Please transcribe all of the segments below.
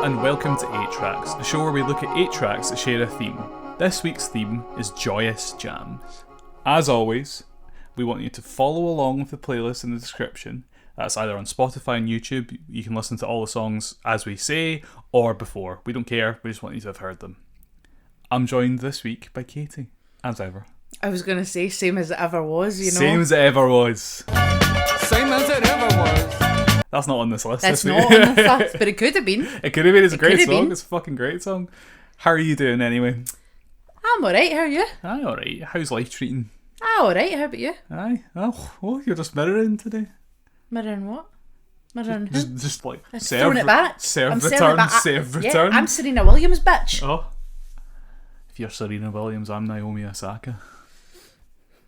and welcome to 8 Tracks, a show where we look at 8 tracks that share a theme. This week's theme is Joyous Jams. As always, we want you to follow along with the playlist in the description. That's either on Spotify and YouTube. You can listen to all the songs as we say, or before. We don't care, we just want you to have heard them. I'm joined this week by Katie, as ever. I was going to say same as it ever was, you know. Same as it ever was. Same as it ever was. That's not on this list. That's not on the list, but it could have been. It could have been. It's a great song. Been. It's a fucking great song. How are you doing anyway? I'm alright, how are you? Aye, alright. How's life treating? Alright, how about you? Aye. Oh, you're just mirroring today. Mirroring what? Mirroring who? Just like Throwing it back. Serve I'm return, it back. serve Yeah, return. I'm Serena Williams, bitch. Oh. If you're Serena Williams, I'm Naomi Osaka.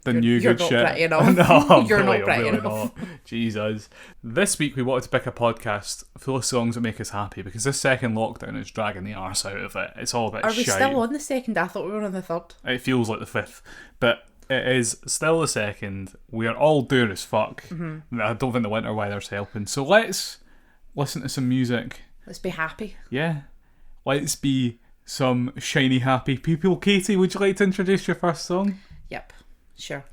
The new you're good not shit. pretty enough. No, You're really, not pretty really enough. not. Jesus. This week we wanted to pick a podcast full of songs that make us happy because this second lockdown is dragging the arse out of it. It's all a bit Are we shite. still on the second? I thought we were on the third. It feels like the fifth, but it is still the second. We are all dour as fuck. Mm-hmm. I don't think the winter weather's helping. So let's listen to some music. Let's be happy. Yeah. Let's be some shiny happy people. Katie, would you like to introduce your first song? Yep, sure.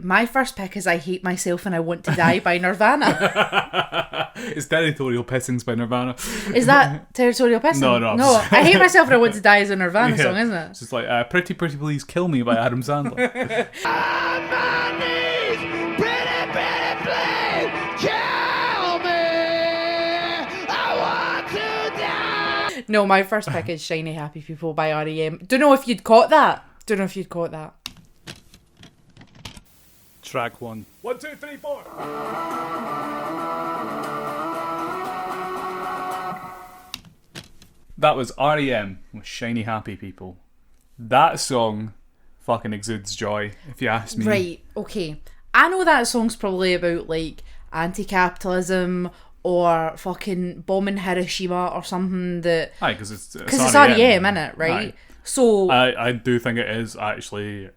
My first pick is I Hate Myself and I Want to Die by Nirvana. It's Territorial Pissings by Nirvana. Is that Territorial Pissing? No. No, I Hate Myself and I Want to Die is a Nirvana song, isn't it? It's just like Pretty Pretty Please Kill Me by Adam Sandler. On my knees, pretty, pretty, please kill me. I want to die. No, my first pick is Shiny Happy People by R.E.M. Don't know if you'd caught that. Track 1. 1, 2, 3, 4. That was R.E.M. with Shiny Happy People. That song fucking exudes joy, if you ask me. Right, okay. I know that song's probably about like anti-capitalism or fucking bombing Hiroshima or something that... Aye, because it's R.E.M. innit, right? Aye. So... I do think it is actually...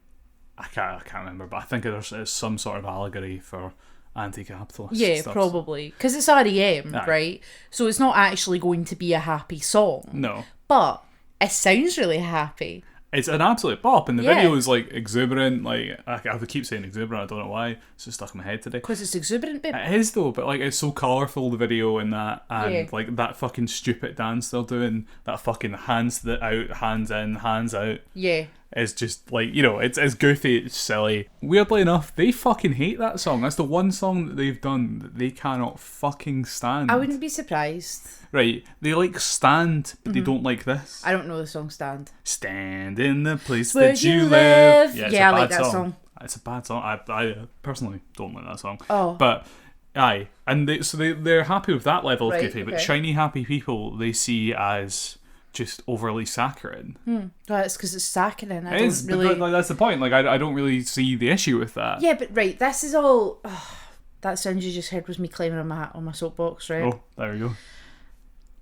I can't remember, but I think there's some sort of allegory for anti-capitalist yeah, stuff. probably. Because it's R.E.M., Aye. right? So it's not actually going to be a happy song. No. But it sounds really happy. It's an absolute pop, and the Yeah. video is like exuberant. Like I would keep saying exuberant. I don't know why. It's just stuck in my head today. Because it's exuberant, babe. It is though, but like it's so colourful, the video and that, and Yeah. like that fucking stupid dance they're doing, that fucking hands out, hands in, hands out. Yeah. Is just like, you know, it's goofy, it's silly. Weirdly enough, they fucking hate that song. That's the one song that they've done that they cannot fucking stand. I wouldn't be surprised. Right, they like Stand, but they don't like this. I don't know the song Stand. Stand in the place Where that you you live. live. It's Yeah, a I like bad that song. It's a bad song. I personally don't like that song. Oh. But aye, and they're happy with that level of Right, goofy. But okay. shiny happy people they see as just overly saccharine. Well, it's because it's saccharine. I It is, don't really... but that's the point. Like I don't really see the issue with that. Yeah, but right, this is all... that sound you just heard was me climbing on my soapbox, right? Oh, there we go.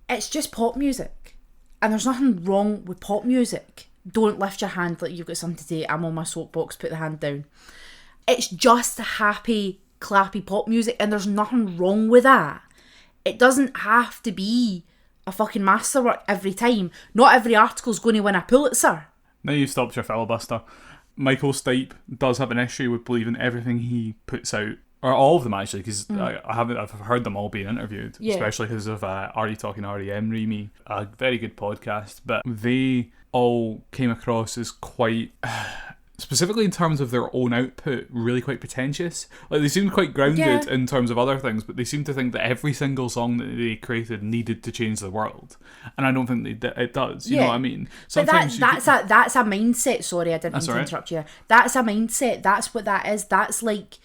It's just pop music. And there's nothing wrong with pop music. Don't lift your hand like you've got something to say. I'm on my soapbox, put the hand down. It's just happy, clappy pop music, and there's nothing wrong with that. It doesn't have to be a fucking masterwork every time. Not every article's going to win a Pulitzer. Now you've stopped your filibuster. Michael Stipe does have an issue with believing everything he puts out, or all of them actually, because I've heard them all being interviewed, Yeah. especially because of Are You Talking R.E.M. Remy, a very good podcast, but they all came across as quite, specifically in terms of their own output, really quite pretentious. Like they seemed quite grounded Yeah. in terms of other things, but they seem to think that every single song that they created needed to change the world, and I don't think it does. You know what I mean? But that's a mindset. Sorry, I didn't mean to alright. interrupt you. That's a mindset. That's what that is. That's like,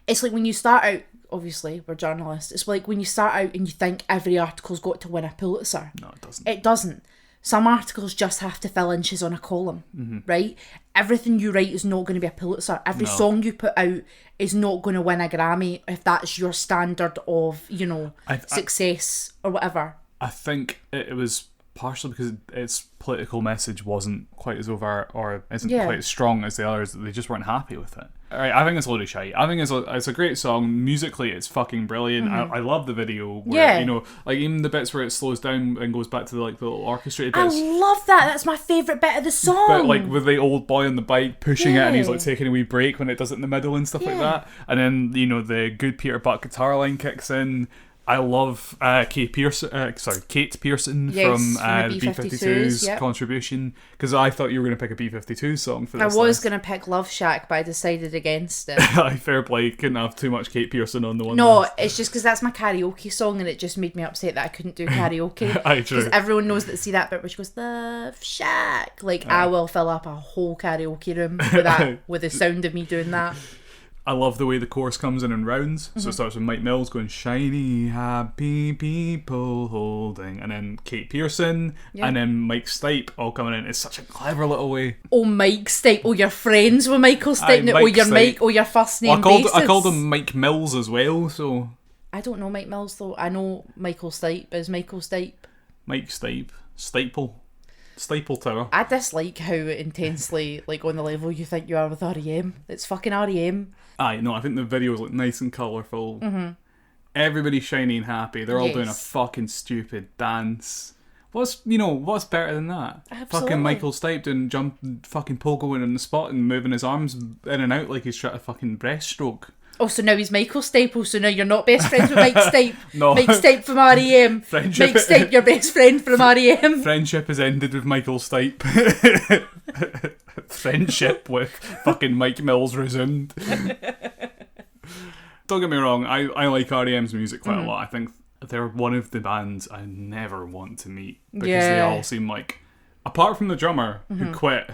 it's like when you start out. Obviously, we're journalists. It's like when you start out and you think every article's got to win a Pulitzer. No, it doesn't. It doesn't. Some articles just have to fill inches on a column, Mm-hmm. right? Everything you write is not going to be a Pulitzer. Every No. song you put out is not going to win a Grammy if that's your standard of, success or whatever. I think it was partially because its political message wasn't quite as overt or isn't Yeah. quite as strong as the others, that they just weren't happy with it. Alright, I think it's a load of shite. I think it's a great song. Musically, it's fucking brilliant. I love the video where, you know, like even the bits where it slows down and goes back to the little orchestrated bits. I love that. That's my favourite bit of the song. But like with the old boy on the bike pushing it and he's like taking a wee break when it does it in the middle and stuff like that. And then, you know, the good Peter Buck guitar line kicks in. I love Kate Pearson from the B-52's contribution, because I thought you were going to pick a B-52 song for this. I was going to pick Love Shack, but I decided against it. Fair play, couldn't have too much Kate Pearson on the one. No, list. it's just because that's my karaoke song, and it just made me upset that I couldn't do karaoke. True. Because everyone knows that, see that bit where she goes, Love Shack. Like, I will fill up a whole karaoke room with that, with the sound of me doing that. I love the way the chorus comes in rounds. So it starts with Mike Mills going, shiny, happy people holding, and then Kate Pearson, and then Mike Stipe all coming in. It's such a clever little way. Oh, Mike Stipe. Oh, you're friends with Michael Stipe. Oh, you're Mike. Oh, your first name basis. I called him Mike Mills as well, so... I don't know Mike Mills, though. I know Michael Stipe is Michael Stipe. Mike Stipe. Staple Tower. I dislike how intensely, like, on the level you think you are with R.E.M. It's fucking R.E.M. I think the videos look nice and colourful. Everybody's shiny and happy. They're all doing a fucking stupid dance. What's better than that? Absolutely. Fucking Michael Stipe doing fucking pogoing on the spot and moving his arms in and out like he's trying to fucking breaststroke. Oh, so now he's Michael Stipe. So now you're not best friends with Mike Stipe. No. Mike Stipe from R.E.M. Friendship. Mike Stipe, your best friend from R.E.M. Friendship has ended with Michael Stipe. Friendship with fucking Mike Mills resumed. Don't get me wrong, I like R.E.M's music quite a lot. I think they're one of the bands I never want to meet, because they all seem like, apart from the drummer who quit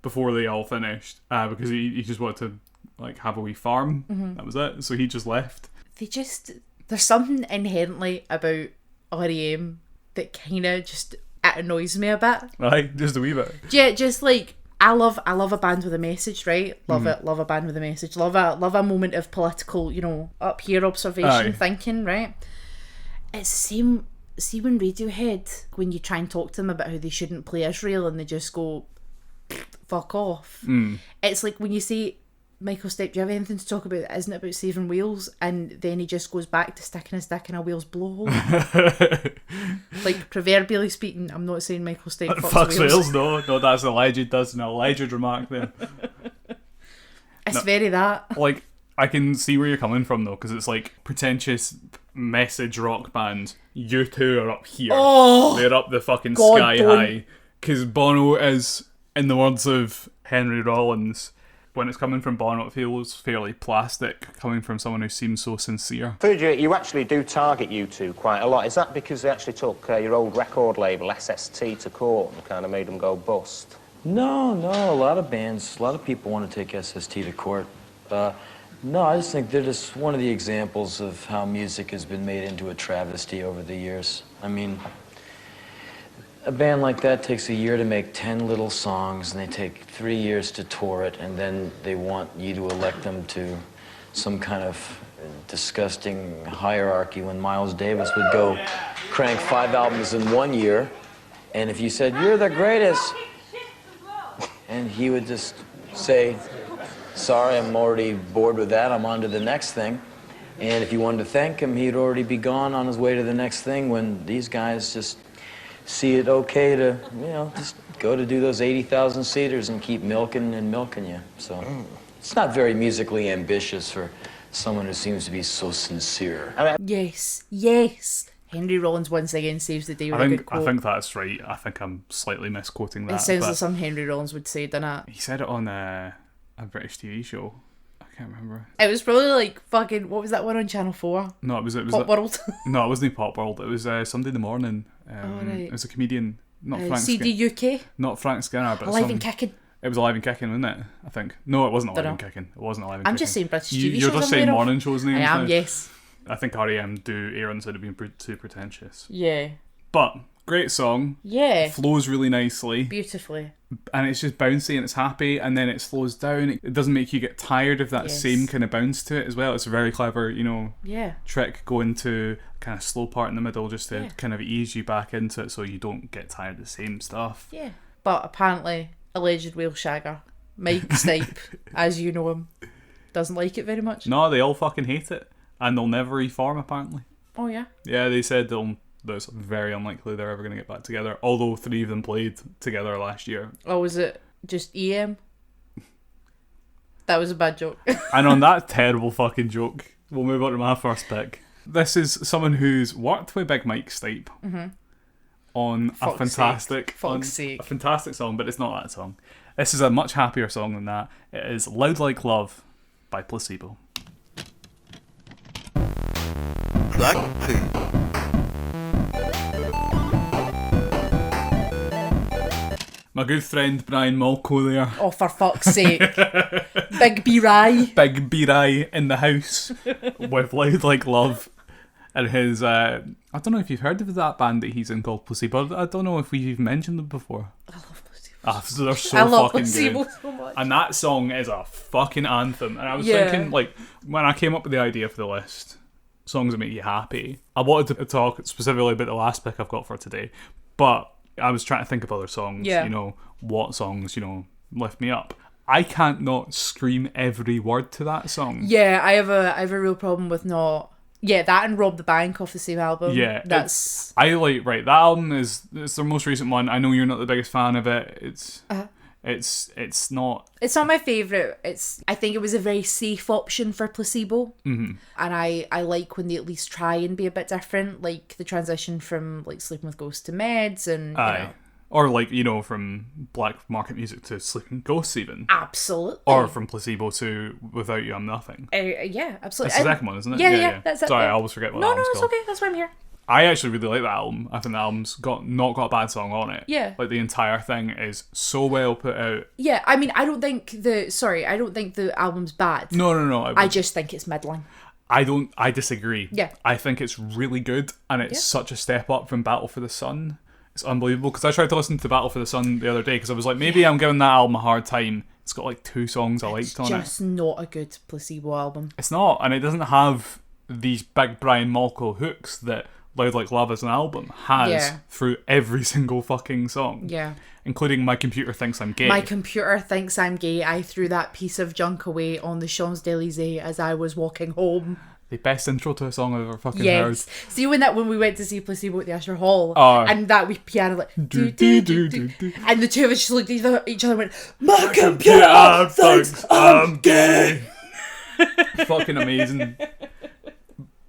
before they all finished, because he just wanted to like have a wee farm. That was it. So he just left. There's something inherently about R.E.M. that kind of just, it annoys me a bit. Right, just a wee bit. Yeah, just like, I love a band with a message, right? Love a band with a message. Love a moment of political, up here observation thinking, right? It's the same. See when Radiohead, when you try and talk to them about how they shouldn't play Israel and they just go, fuck off. It's like when you say, Michael Stipe, do you have anything to talk about that isn't about saving whales? And then he just goes back to sticking his dick in a whale's blowhole. Like, proverbially speaking, I'm not saying Michael Stipe fucks whales. No, that's alleged. That's an alleged remark there. It's very that. Like, I can see where you're coming from, though, because it's like pretentious message rock band. You two are up here. Oh, they're up the fucking God, sky high. Because Bono is, in the words of Henry Rollins, when it's coming from Bono, it feels fairly plastic, coming from someone who seems so sincere. Heard you actually do target U2 quite a lot. Is that because they actually took your old record label, SST, to court and kind of made them go bust? No, a lot of bands, a lot of people want to take SST to court. No, I just think they're just one of the examples of how music has been made into a travesty over the years. I mean, a band like that takes a year to make 10 little songs, and they take 3 years to tour it, and then they want you to elect them to some kind of disgusting hierarchy when Miles Davis would go crank 5 albums in 1 year, and if you said, "You're the greatest," and he would just say, "Sorry, I'm already bored with that, I'm on to the next thing." And if you wanted to thank him, he'd already be gone on his way to the next thing, when these guys just see it okay to, just go to do those 80,000 seaters and keep milking and milking you. So it's not very musically ambitious for someone who seems to be so sincere. Yes. Henry Rollins once again saves the day with a good quote. I think that's right. I think I'm slightly misquoting that. It sounds like some Henry Rollins would say, doesn't it? He said it on a British TV show. I can't remember. It was probably like fucking, what was that one on Channel 4? No, it was Pop World. No, it wasn't Pop World. It was Sunday in the Morning. Right. It was a comedian, not Frank CD UK. Not Frank Skinner, but Alive and Kicking. It was Alive and Kicking, wasn't it? I think. No, it wasn't Alive and Kicking. It wasn't Alive and Kicking. I'm just saying British TV shows. You're just saying morning shows names. I am, now. yes. I think R.E.M. do err on the side of being too pretentious. Yeah. But great song. Yeah. Flows really nicely. Beautifully. And it's just bouncy and it's happy, and then it slows down. It doesn't make you get tired of that same kind of bounce to it as well. It's a very clever, trick going to kind of slow part in the middle just to kind of ease you back into it so you don't get tired of the same stuff. Yeah. But apparently, alleged whale shagger, Mike Stipe, as you know him, doesn't like it very much. No, they all fucking hate it. And they'll never reform, apparently. Oh, yeah? Yeah, they said it's very unlikely they're ever going to get back together. Although 3 of them played together last year. Oh, was it just EM? That was a bad joke. And on that terrible fucking joke, we'll move on to my first pick. This is someone who's worked with Big Mike Stipe on a fantastic song, but it's not that song. This is a much happier song than that. It is Loud Like Love by Placebo. My good friend Brian Molko there. Oh, for fuck's sake. Big B-Rye. Big B-Rye in the house with Loud Like Love. And his, I don't know if you've heard of that band that he's in called Placebo. I don't know if we've mentioned them before. I love Placebo. So they're so I love fucking Placebo good. so much. And that song is a fucking anthem. And I was thinking, like, when I came up with the idea for the list, songs that make you happy, I wanted to talk specifically about the last pick I've got for today. But I was trying to think of other songs, you know, what songs, you know, lift me up. I can't not scream every word to that song. Yeah, I have a real problem with not... Yeah, that and Rob the Bank off the same album. Yeah. That's... That album it's their most recent one. I know you're not the biggest fan of it. It's not... It's not my favourite. I think it was a very safe option for Placebo. Mm-hmm. And I like when they at least try and be a bit different, like the transition from like Sleeping with Ghosts to Meds and... Aye. You know. Or like, you know, from black market music to Sleeping Ghosts even. Absolutely. Or from Placebo to Without You I'm Nothing. Yeah, absolutely. That's the second one, isn't it? Yeah. That's it. Sorry, yeah. I always forget what No, that album's it's called. okay. That's why I'm here. I actually really like that album. I think the album's not got a bad song on it. Yeah. Like the entire thing is so well put out. Yeah, I mean, I don't think the album's bad. No. I just think it's middling. I disagree. Yeah. I think it's really good and it's such a step up from Battle for the Sun. It's unbelievable because I tried to listen to Battle for the Sun the other day because I was like, maybe I'm giving that album a hard time. It's got like 2 songs I liked on it. It's just not a good Placebo album. It's not, and it doesn't have these big Brian Molko hooks that Loud Like Love as an album has through every single fucking song. Yeah. Including My Computer Thinks I'm Gay. My Computer Thinks I'm Gay. I threw that piece of junk away on the Champs-Élysées as I was walking home. The best intro to a song I've ever fucking Yes. heard. See when we went to see Placebo at the Usher Hall, Oh. and that wee piano like do do do do, and the two of us just looked at each other and went, "My computer thinks I'm gay." Fucking amazing.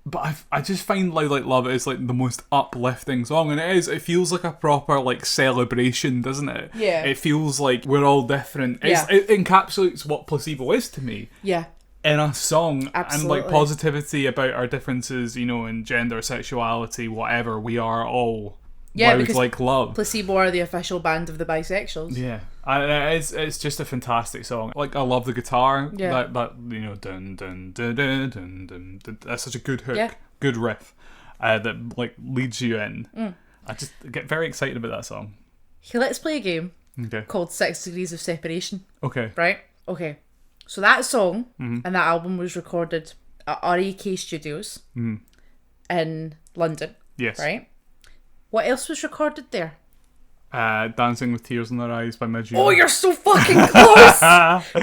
But I just find Loud Like Love is like the most uplifting song, and it feels like a proper like celebration, doesn't it? Yeah. It feels like we're all different. Yeah. It encapsulates what Placebo is to me. Yeah. In a song. Absolutely. And like positivity about our differences, you know, in gender, sexuality, whatever. We are all loud like love. Placebo are the official band of the bisexuals. Yeah. It's just a fantastic song. Like, I love the guitar. Yeah. That you know, dun dun dun dun dun dun. Dun. That's such a good hook. Yeah. Good riff. That like leads you in. I just get very excited about that song. Okay, let's play a game Okay. called 6 Degrees of Separation. Okay. Right? Okay. So that song and that album was recorded at REK Studios in London. Yes. Right? What else was recorded there? Dancing with Tears in Their Eyes by Midge. Oh, you're so fucking close!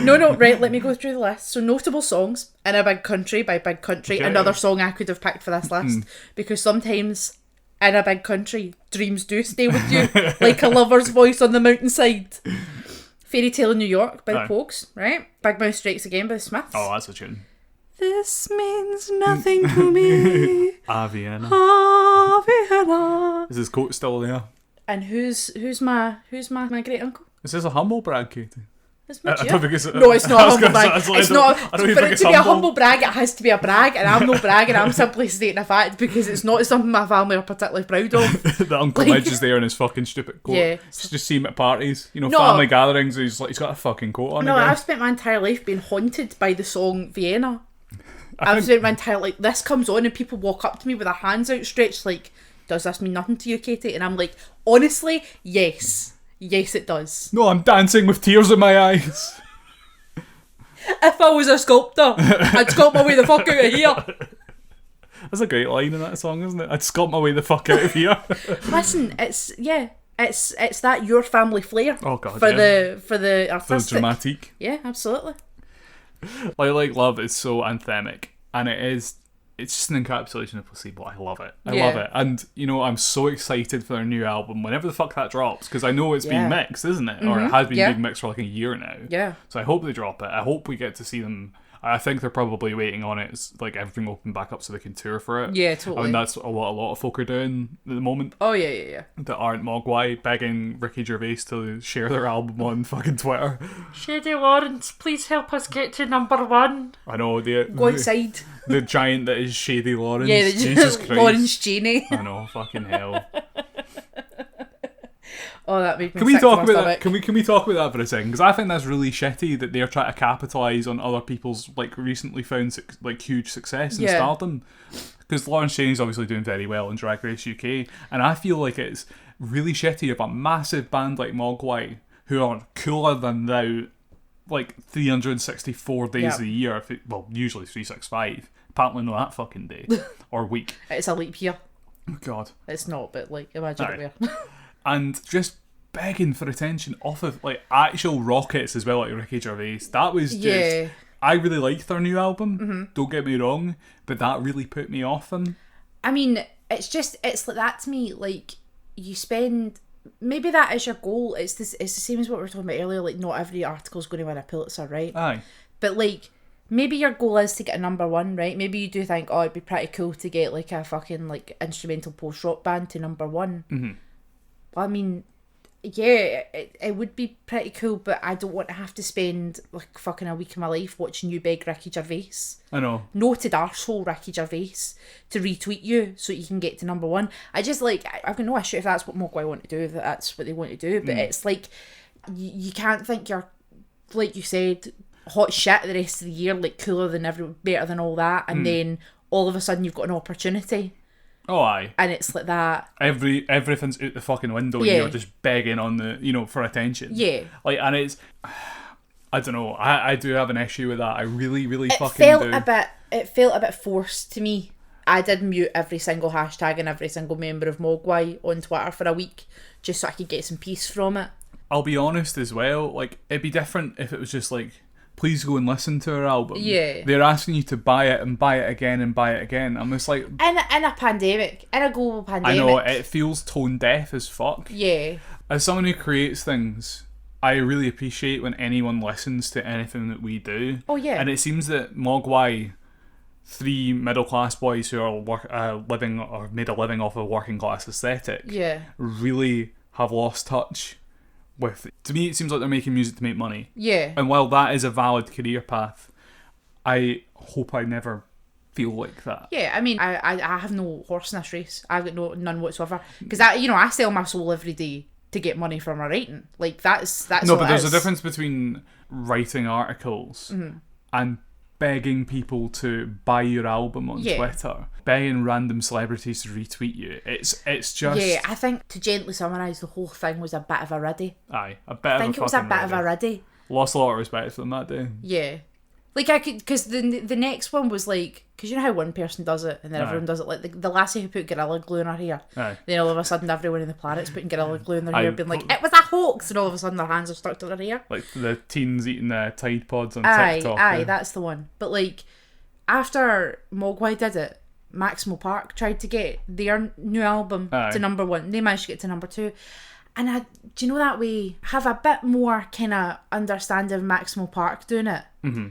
No, right, let me go through the list. So, notable songs, In a Big Country by Big Country, Okay. another song I could have picked for this list. Because sometimes, in a big country, dreams do stay with you, like a lover's voice on the mountainside. Fairy Tale in New York by the Pogues, right? Big Mouth Strikes Again by the Smiths. Oh, that's a tune. This means nothing to me. Vienna. Vienna. Is his coat still there? And who's my great uncle? Is this a humble brag, Katie? It's I Mitch, don't think it's... No, it's not I a was humble gonna say, brag. I It's don't- not. I don't even For think it it's to be a humble. humble brag, it has to be a brag, and I'm no bragging. I'm simply stating a fact because it's not something my family are particularly proud of. The Uncle Like- Midge is there in his fucking stupid coat. Yeah. Just see him at parties, you know, No. family gatherings. He's got a fucking coat on No, again. I've spent my entire life being haunted by the song Vienna. I've spent my entire like this comes on and people walk up to me with their hands outstretched like, does this mean nothing to you, Katie? And I'm like, honestly, yes, it does. No, I'm dancing with tears in my eyes. If I was a sculptor, I'd sculpt my way the fuck out of here. That's a great line in that song, isn't it? I'd sculpt my way the fuck out of here. Listen, it's that your family flair. Oh, God, for yeah. the So artistic. dramatic. Yeah, absolutely. Like Love is so anthemic, and it's just an encapsulation of Placebo. I love it. I Yeah. love it. And, you know, I'm so excited for their new album, whenever the fuck that drops, because I know it's being mixed, isn't it? Or it has been being mixed for like a year now. Yeah. So I hope they drop it. I hope we get to see them. I think they're probably waiting on it. It's like everything open back up so they can tour for it. Yeah, I totally. mean, that's what a lot of folk are doing at the moment Oh, yeah. that aren't Mogwai, begging Ricky Gervais to share their album on fucking Twitter. Shady Lawrence, please help us get to number 1. I know, Go outside. the giant that is Shady Lawrence. Yeah, Jesus Christ. Lawrence Cheney. I know, fucking hell. Oh, that made me Can we sick talk to my about that? stomach. Can we talk about that for a second? Because I think that's really shitty that they're trying to capitalise on other people's like recently found like huge success and Yeah. stardom. Because Lawrence Cheney's obviously doing very well in Drag Race UK, and I feel like it's really shitty if a massive band like Mogwai, who are cooler than thou, like 364 days Yeah. of the year, well, usually 365. Apparently not that fucking day or week. It's a leap year. Oh God. It's not, but like, imagine Aye. it were. And just begging for attention off of like actual rockets as well, like Ricky Gervais. That was just. Yeah. I really liked their new album. Don't get me wrong, but that really put me off them. I mean, it's like that to me. Like, you spend, maybe that is your goal. It's the same as what we were talking about earlier. Like, not every article's going to win a Pulitzer, right? Aye. But like, maybe your goal is to get a number 1, right? Maybe you do think, oh, it'd be pretty cool to get like a fucking like instrumental post rock band to number 1. Mm-hmm. Well, I mean, yeah, it would be pretty cool, but I don't want to have to spend like fucking a week of my life watching you beg Ricky Gervais, I know. noted arsehole Ricky Gervais, to retweet you so you can get to number 1. I just like, I've got no issue if that's what Mogwai want to do, if that's what they want to do, but it's like, you can't think you're, like you said, hot shit the rest of the year, like cooler than everyone, better than all that, and then all of a sudden you've got an opportunity. Oh, aye. And it's like that. Everything's out the fucking window. Yeah. And you're just begging on the, for attention. Yeah. Like, and it's, I don't know. I do have an issue with that. I really, really It fucking felt do. it felt a bit forced to me. I did mute every single hashtag and every single member of Mogwai on Twitter for a week just so I could get some peace from it. I'll be honest as well. Like, it'd be different if it was just like, please go and listen to our album. Yeah. They're asking you to buy it and buy it again and buy it again. I'm just like, In a pandemic, in a global I pandemic. know, it feels tone deaf as fuck. Yeah. As someone who creates things, I really appreciate when anyone listens to anything that we do. Oh, yeah. And it seems that Mogwai, 3 middle-class boys who are living or made a living off a working-class aesthetic, Yeah. really have lost touch with... To me, it seems like they're making music to make money. Yeah. And while that is a valid career path, I hope I never feel like that. Yeah, I mean, I have no horse in this race. I've got none whatsoever. Because I sell my soul every day to get money from my writing. Like, that's No, all but it there's a is. difference between writing articles and begging people to buy your album on Yeah. Twitter, begging random celebrities to retweet you. It's just Yeah, I think, to gently summarise, the whole thing was a bit of a riddy. aye, a bit I of think a it was a fucking bit of a riddy. riddy. Lost a lot of respect for them that day. Yeah. Like, I could, because the next one was like, because you know how one person does it and then Aye. everyone does it, like the lassie who put Gorilla Glue in her hair. Aye. Then all of a sudden everyone in the planet's putting Gorilla Glue in their Aye. hair, being like, it was a hoax, and all of a sudden their hands are stuck to their hair. Like the teens eating Tide Pods on Aye, TikTok. aye, yeah. that's the one. But like, after Mogwai did it, Maximal Park tried to get their new album Aye. to number 1. They managed to get to number 2. And do you know that way, have a bit more kind of understanding of Maximal Park doing it. Mm-hmm.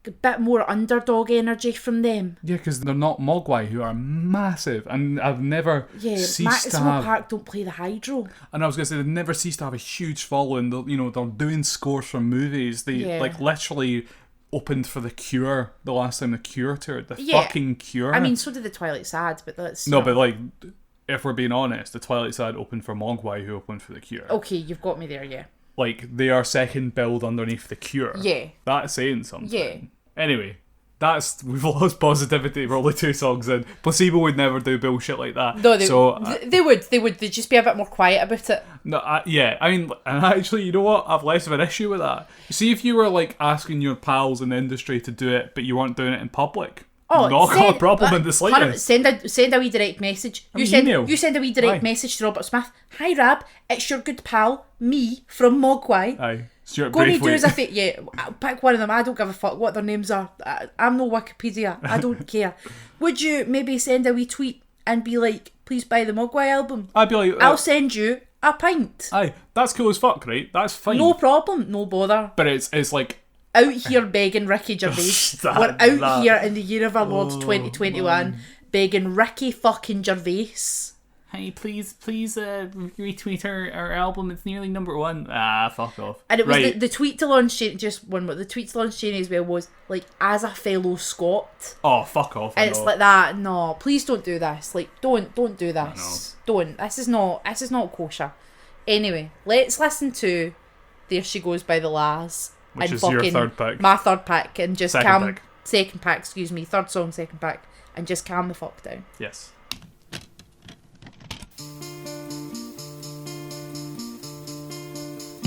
A bit more underdog energy from them. Yeah, because they're not Mogwai, who are massive, and I've never Yeah, ceased to Maximal have. Park don't play the hydro. And I was gonna say they've never ceased to have a huge following. They're doing scores for movies. They Yeah. like literally opened for The Cure the last time The Cure toured. The Yeah. fucking Cure. I mean, so did the Twilight Sad, but that's no, not- but like, if we're being honest, the Twilight Sad opened for Mogwai, who opened for The Cure. Okay, you've got me there, yeah. Like, they are second billed underneath The Cure. Yeah. That's saying something. Yeah. Anyway, we've lost positivity. We're only 2 songs in. Placebo would never do bullshit like that. No, they, so, they would. They'd just be a bit more quiet about it. No, yeah, I mean, and actually, you know what? I've less of an issue with that. You see, if you were like asking your pals in the industry to do it, but you weren't doing it in public, not a problem in the slightest. Send a wee direct message. I mean, email. You send a wee direct Aye. message to Robert Smith. Hi Rab, it's your good pal, me from Mogwai. Aye. Stuart Go and do Braithwaite. as if yeah, pick one of them. I don't give a fuck what their names are. I'm no Wikipedia. I don't care. Would you maybe send a wee tweet and be like, please buy the Mogwai album? I'd be like, I'll send you a pint. aye, that's cool as fuck, right? That's fine. No problem, no bother. But it's like, Out here begging Ricky Gervais. Stop We're out that. here in the year of our Lord 2021 begging Ricky fucking Gervais. hey, please retweet our album. It's nearly #1. Ah, fuck off. And it was right. the tweet to launch Shane, just one more. The tweet to launch Shane as well was like, as a fellow Scot. Oh, fuck off. I And it's know. like that. No, please don't do this. Like, don't do this. Don't. This is not kosher. Anyway, let's listen to "There She Goes" by the Laz. Which and is your third pick. My third pick, and just Second pick. Second pick. Excuse me. Third song, second pick, and just calm the fuck down. Yes.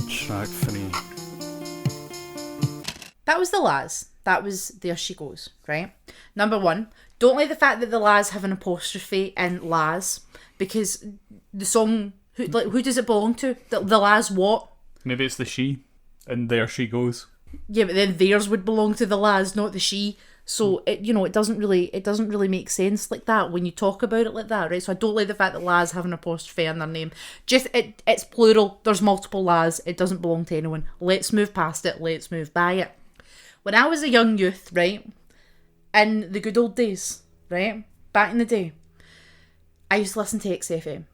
Track 3. That was the Laz. That was "There She Goes," right? Number one, don't like the fact that the Laz have an apostrophe in Laz, because the song, who does it belong to? The Laz what? Maybe it's the she, and there she goes. Yeah, but then theirs would belong to the Laz, not the she. So it doesn't really make sense like that when you talk about it like that, right? So I don't like the fact that Laz have an apostrophe in their name. Just it's plural. There's multiple Laz. It doesn't belong to anyone. Let's move past it. Let's move by it. When I was a young youth, right, in the good old days, right, back in the day, I used to listen to XFM.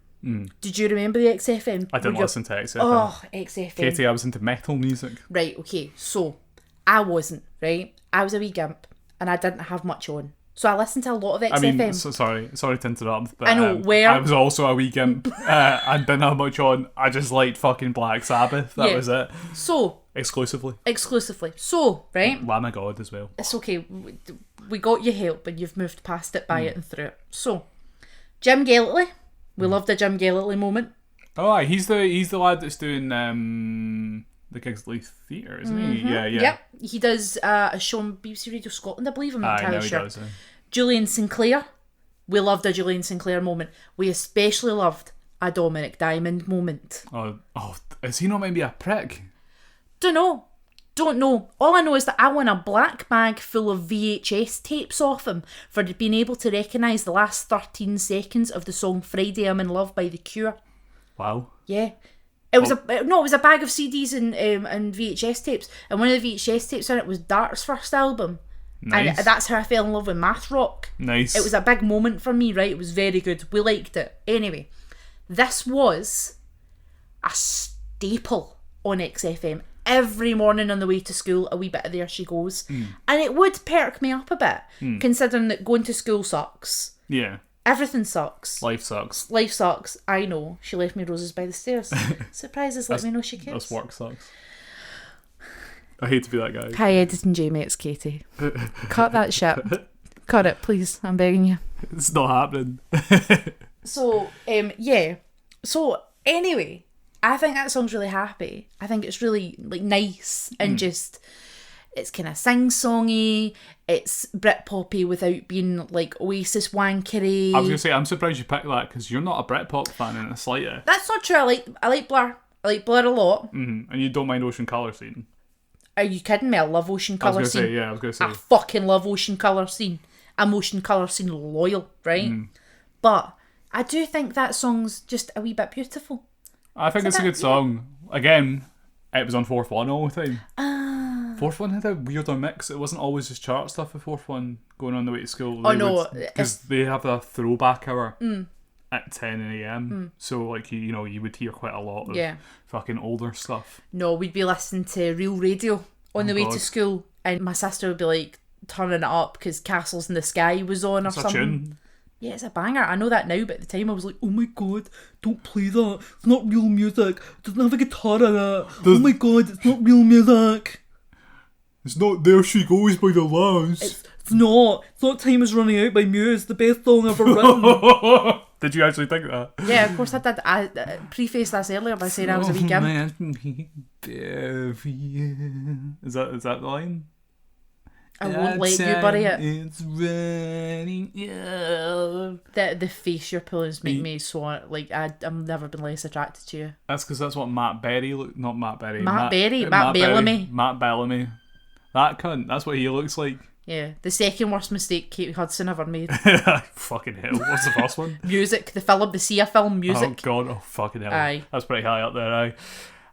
Did you remember the XFM? I didn't listen to XFM. Oh, XFM. Katie, I was into metal music. Right, okay, so I wasn't, right? I was a wee gimp and I didn't have much on. So I listened to a lot of XFM. I mean, sorry to interrupt, but I know, where- I was also a wee gimp and didn't have much on. I just liked fucking Black Sabbath. That Yeah. was it. So, Exclusively. So, right? Lamb of God as well. It's okay. We got your help and you've moved past it, by it and through it. So, Jim Gellerly. We loved a Jim Gellerly moment. Oh, aye, he's the lad that's doing the Kingsley Theatre, isn't he? Yeah. Yep. He does a show on BBC Radio Scotland, I believe. I'm not Aye, entirely no, he sure. does. Julian Sinclair. We loved a Julian Sinclair moment. We especially loved a Dominic Diamond moment. Oh, is he not maybe a prick? Don't know. All I know is that I won a black bag full of VHS tapes off him for being able to recognise the last 13 seconds of the song Friday I'm in Love by The Cure. Wow. Yeah. It was a bag of CDs and VHS tapes, and one of the VHS tapes in it was Dart's first album. Nice. And that's how I fell in love with math rock. Nice. It was a big moment for me, right? It was very good. We liked it. Anyway, this was a staple on XFM. Every morning on the way to school, a wee bit of There She Goes. And it would perk me up a bit, considering that going to school sucks. Yeah. Everything sucks. Life sucks. Life sucks. I know. She left me roses by the stairs. Surprises, let me know she cares. This work sucks. I hate to be that guy. Hi, editing Jamie, it's Katie. Cut that shit. Cut it, please. I'm begging you. It's not happening. So, yeah. So, anyway, I think that song's really happy. I think it's really, like, nice and just... It's kind of sing-songy. It's Britpoppy without being, like, Oasis wankery. I was going to say, I'm surprised you picked that because you're not a Britpop fan in the slightest. That's not true. I like Blur. I like Blur a lot. Mm-hmm. And you don't mind Ocean Colour Scene. Are you kidding me? I love Ocean Colour Scene. I was going to say. I fucking love Ocean Colour Scene. I'm Ocean Colour Scene loyal, right? But I do think that song's just a wee bit beautiful. I think it's a good song. Again, it was on Fourth One all the time. Fourth One had a weirder mix. It wasn't always just chart stuff with Fourth One going on the way to school. Because they have a throwback hour at 10 a.m. So, like, you would hear quite a lot of fucking older stuff. No, we'd be listening to Real Radio on the way God. to school, and my sister would be like turning it up because Castles in the Sky was on or It's a something. tune. Yeah, it's a banger. I know that now, but at the time I was like, oh my god, don't play that. It's not real music. It doesn't have a guitar in it. Oh my god, it's not real music. It's not There She Goes by the Laz. It's not. It's not Time Is Running Out by Muse, the best song ever written. Did you actually think that? Yeah, of course I did. I prefaced this earlier by saying I was a wee gimp. Is that the line? I won't let you bury it. It's running out. The face you're pulling make me so like I've never been less attracted to you. That's because that's what Matt Berry look. Not Matt Berry. Matt Bellamy. Matt Bellamy. That cunt. That's what he looks like. Yeah, the second worst mistake Kate Hudson ever made. Fucking hell. What's the first one? Music. The film. The Sia film. Music. Oh god. Oh fucking hell. Aye. That's pretty high up there. Aye.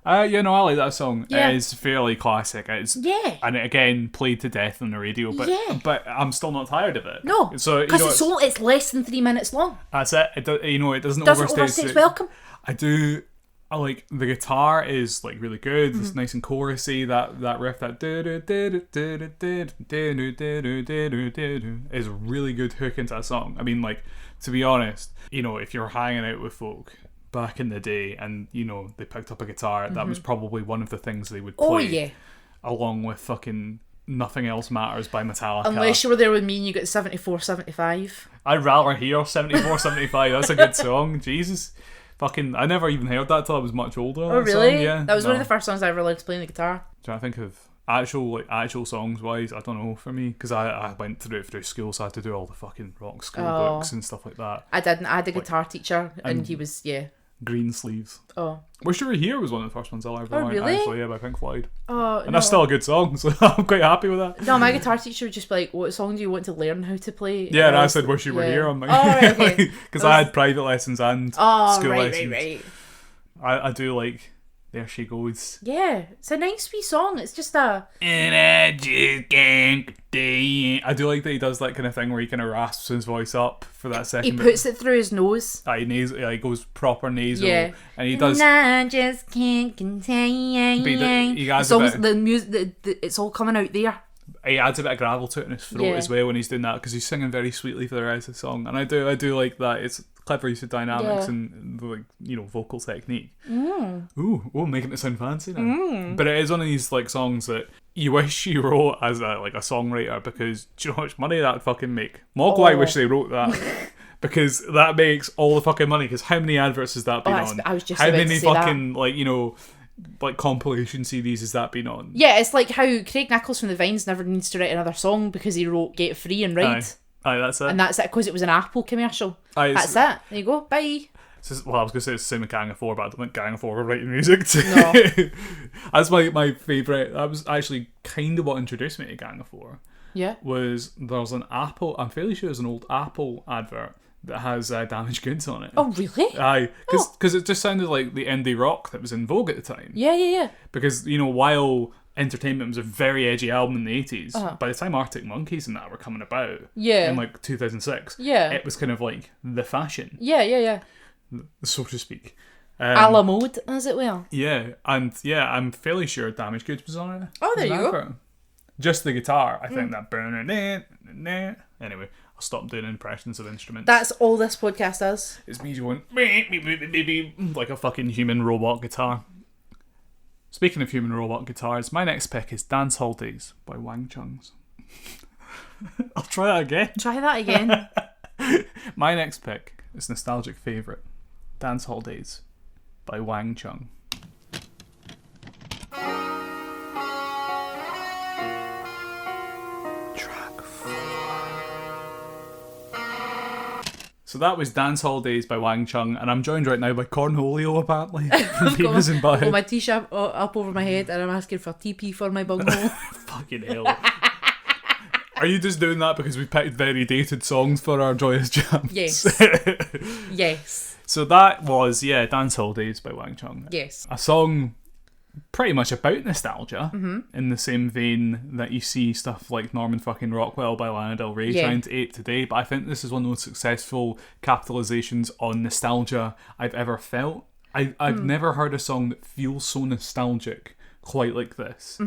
I like that song. Yeah. It is fairly classic. And it again played to death on the radio, but I'm still not tired of it. No, so because it's less than 3 minutes long. That's it. It doesn't overstay overstay its welcome. I like the guitar is like really good. It's nice and chorusy. That riff, that is a really good hook into a song. I mean, like, to be honest, if you're hanging out with folk back in the day and they picked up a guitar, that was probably one of the things they would play. Oh yeah. Along with fucking Nothing Else Matters by Metallica. Unless you were there with me and you got 74, 75. I'd rather hear 74, 75. That's a good song. Jesus. Fucking, I never even heard that till I was much older. Oh really? Song. Yeah. That was one of the first songs I ever learned to play on the guitar. Trying to think of actual songs wise, I don't know for me, because I went through school, so I had to do all the fucking rock school books and stuff like that. I didn't. I had a guitar teacher, and he was Green Sleeves. Oh. Wish You Were Here was one of the first ones I ever learned, really? actually, by Pink Floyd. Oh, and that's still a good song, so I'm quite happy with that. No, my guitar teacher would just be like, what song do you want to learn how to play? Yeah, and I said Wish You Were Here on my... Oh, right, okay. Because I had private lessons and school lessons. Right. I do like There She Goes. Yeah, it's a nice wee song. It's just a... And I just can't stay. I do like that he does that kind of thing where he kind of rasps his voice up for that second He bit. puts it through his nose. He goes proper nasal. Yeah. And he does... And I just can't contain. He adds the songs, a bit, the music, it's all coming out there. he adds a bit of gravel to it in his throat as well when he's doing that, because he's singing very sweetly for the rest of the song. And I do like that. It's clever use of dynamics and like vocal technique. Ooh, making it sound fancy now. But it is one of these like songs that you wish you wrote as a songwriter, because do you know how much money that would fucking make? Mogwai wish they wrote that. Because that makes all the fucking money. Because how many adverts has that been on? I was just how about many to say fucking like compilation CDs has that been on? Yeah, it's like how Craig Nichols from the Vines never needs to write another song because he wrote Get Free and Ride. Aye, that's it. And that's it, because it was an Apple commercial. That's it. There you go. Bye. Well, I was going to say it's the same with Gang of Four, but I don't think Gang of Four were writing music. No. That's my favourite. That was actually kind of what introduced me to Gang of Four. Yeah. Was there's an Apple, I'm fairly sure it's an old Apple advert that has Damaged Goods on it. Oh, really? Aye. Because it just sounded like the indie rock that was in vogue at the time. Yeah. Because, while Entertainment was a very edgy album in the 80s, by the time Arctic Monkeys and that were coming about in like 2006, it was kind of like the fashion. Yeah. So to speak. A la mode, as it were. Yeah, and I'm fairly sure Damaged Goods was on it. Oh, there you go. Just the guitar, I think that burning. Anyway, I'll stop doing impressions of instruments. That's all this podcast does. It's me going like a fucking human robot guitar. Speaking of human robot guitars, my next pick is Dance Hall Days by Wang Chung's. I'll try that again. Try that again. My next pick is nostalgic favourite, Dance Hall Days by Wang Chung. Track 4. So that was Dance Hall Days by Wang Chung, and I'm joined right now by Cornholio, apparently. From I've got my t-shirt up over my head, and I'm asking for TP for my bunghole. Fucking hell. Are you just doing that because we picked very dated songs for our Joyous Jams? Yes. Yes. So that was, Dance Hall Days by Wang Chung. Yes. A song pretty much about nostalgia, in the same vein that you see stuff like Norman fucking Rockwell by Lana Del Rey trying to ape today. But I think this is one of the most successful capitalizations on nostalgia I've ever felt. I've never heard a song that feels so nostalgic quite like this.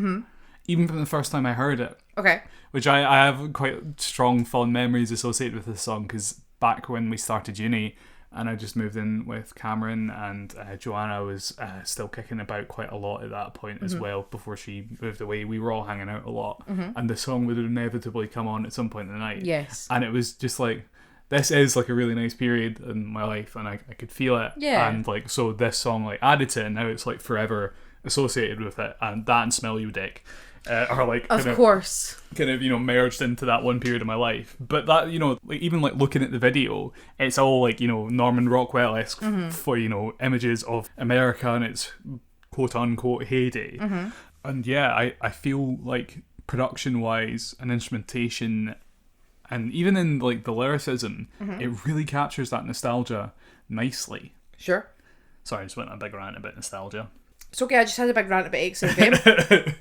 Even from the first time I heard it. Okay. Which I have quite strong fond memories associated with this song, because back when we started uni and I just moved in with Cameron, and Joanna was still kicking about quite a lot at that point as well before she moved away. We were all hanging out a lot, and the song would inevitably come on at some point in the night. Yes. And it was just like, this is like a really nice period in my life, and I could feel it. Yeah. And like, so this song like added to it, and now it's like forever associated with it, and that and Smell You Dick are like Of course. kind of merged into that one period of my life. But that like, even like looking at the video, it's all like Norman Rockwell-esque for images of America and its quote unquote heyday. And yeah, I feel like production wise and instrumentation, and even in like the lyricism, it really captures that nostalgia nicely. Sure. Sorry, I just went on a big rant about nostalgia. It's okay, I just had a big rant about XFM.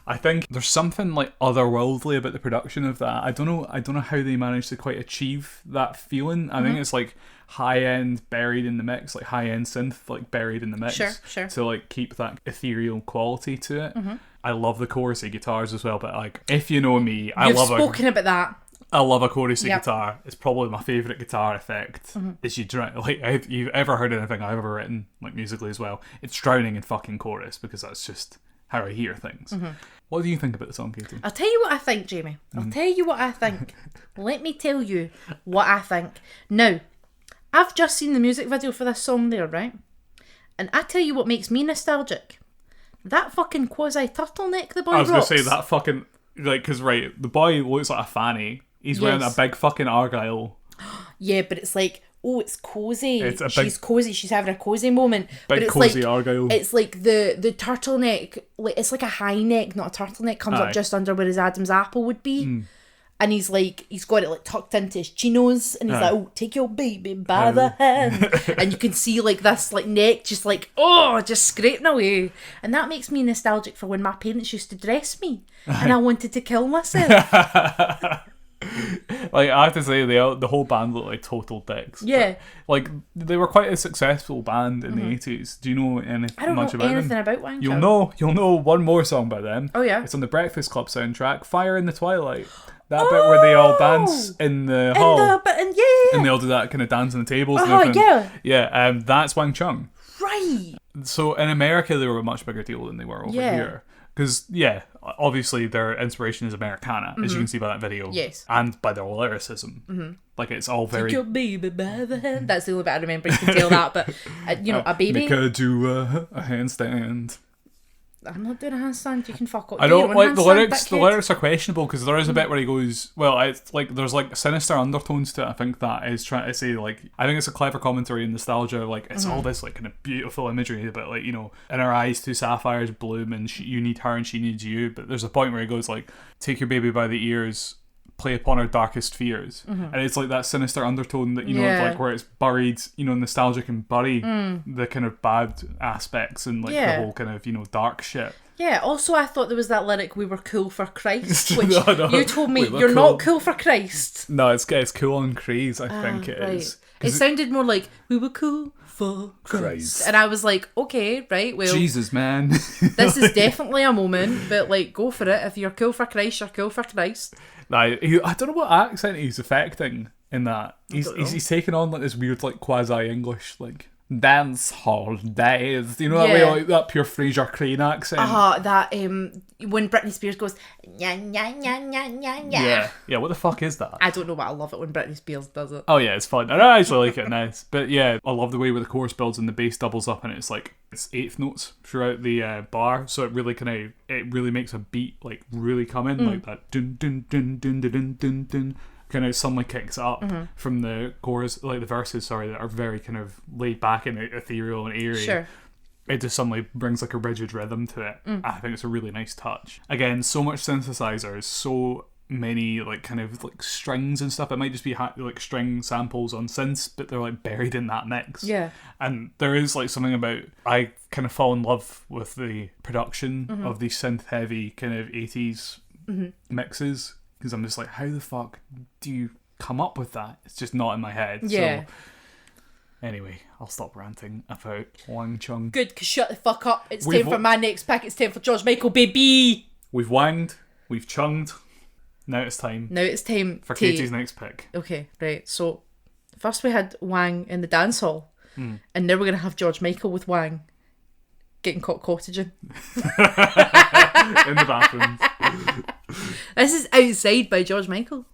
I think there's something like otherworldly about the production of that. I don't know how they managed to quite achieve that feeling. I think it's like high end buried in the mix, like high end synth like buried in the mix. Sure. To like keep that ethereal quality to it. I love the chorusy guitars as well, but like if you know me, You've spoken about that. I love a chorusy Yep. guitar. It's probably my favourite guitar effect. Is if you've ever heard anything I've ever written, like musically as well, it's drowning in fucking chorus, because that's just how I hear things. What do you think about the song, Katie? I'll tell you what I think, Jamie. I'll tell you what I think. Let me tell you what I think. Now, I've just seen the music video for this song there, right? And I tell you what makes me nostalgic. That fucking quasi turtleneck the boy I was rocks. going to say that fucking, like, because, right, the boy looks like a fanny. He's wearing a Yes. big fucking Argyle. Yeah, but it's like, oh, it's cozy. It's a She's cozy. She's having a cozy moment. But it's cozy like, Argyle. It's like the turtleneck, like it's like a high neck, not a turtleneck, comes Aye. up just under where his Adam's apple would be. And he's got it like tucked into his chinos, and he's Aye. like, oh, take your baby by the hand. And you can see like this like neck just like, oh, just scraping away. And that makes me nostalgic for when my parents used to dress me and I wanted to kill myself. Like, I have to say, the whole band looked like total dicks. Yeah. But, like, they were quite a successful band in the 80s. Do you know I don't much know about anything them? about Wang You'll know one more song by them. Oh, yeah? It's on the Breakfast Club soundtrack, Fire in the Twilight. That bit where they all dance in the hall. And they all do that kind of dance on the tables. and everything. yeah. Yeah, that's Wang Chung. Right. So in America, they were a much bigger deal than they were over Yeah. here. Because, yeah, obviously their inspiration is Americana, as you can see by that video. Yes. And by their lyricism. Like, it's all very... Take your baby by the hand. That's the only bit I remember. You can tell that, but a baby. Make her do a handstand. I'm not doing a handstand. You can fuck up. I Do your don't own like the handstand, lyrics. The dickhead. lyrics are questionable, because there is a bit where he goes, well, it's like there's like sinister undertones to it. I think that is trying to say, like, I think it's a clever commentary and nostalgia. Like, it's all this like kind of beautiful imagery about, like, in our eyes two sapphires bloom, and you need her and she needs you. But there's a point where he goes like, take your baby by the ears, play upon her darkest fears, and it's like that sinister undertone that like where it's buried, nostalgic and bury the kind of bad aspects and like the whole kind of dark shit. Yeah, also I thought there was that lyric, we were cool for Christ, which No. you told me We were you're cool. not cool for Christ. No, it's cool on craze. I think it Right. is. It sounded more like, we were cool for Christ. And I was like, okay, right, well, Jesus, man. this is definitely a moment, but like, go for it. If you're cool for Christ, you're cool for Christ. I don't know what accent he's affecting in that. He's taking on like this weird like quasi English like dance hall days. You know that way, Yeah. like that pure Fraser Crane accent. That when Britney Spears goes, nya, nya, nya, nya, nya, nya. Yeah. What the fuck is that? I don't know, but I love it when Britney Spears does it. Oh yeah, it's fun. I actually like it. Nice, but yeah, I love the way where the chorus builds and the bass doubles up, and it's like it's eighth notes throughout the bar, so it really makes a beat like really come in like that dun dun dun dun dun dun dun dun. Kind of suddenly kicks up from the chorus, like the verses, sorry, that are very kind of laid back and ethereal and airy. Sure. It just suddenly brings like a rigid rhythm to it. I think it's a really nice touch. Again, so much synthesizers, so many like kind of like strings and stuff. It might just be like string samples on synths, but they're like buried in that mix. Yeah. And there is like something about, I kind of fall in love with the production of these synth heavy kind of 80s mixes, because I'm just like, how the fuck do you come up with that? It's just not in my head. Yeah. So anyway, I'll stop ranting about Wang Chung. Good, because shut the fuck up. It's We've time for my next pack. It's time for George Michael, baby. We've wanged, we've chunged. Now it's time Now it's time for to... Katie's next pick. Okay, right. So first we had Wang in the dance hall, and now we're going to have George Michael with Wang getting caught cottaging. In the bathroom. This is Outside by George Michael.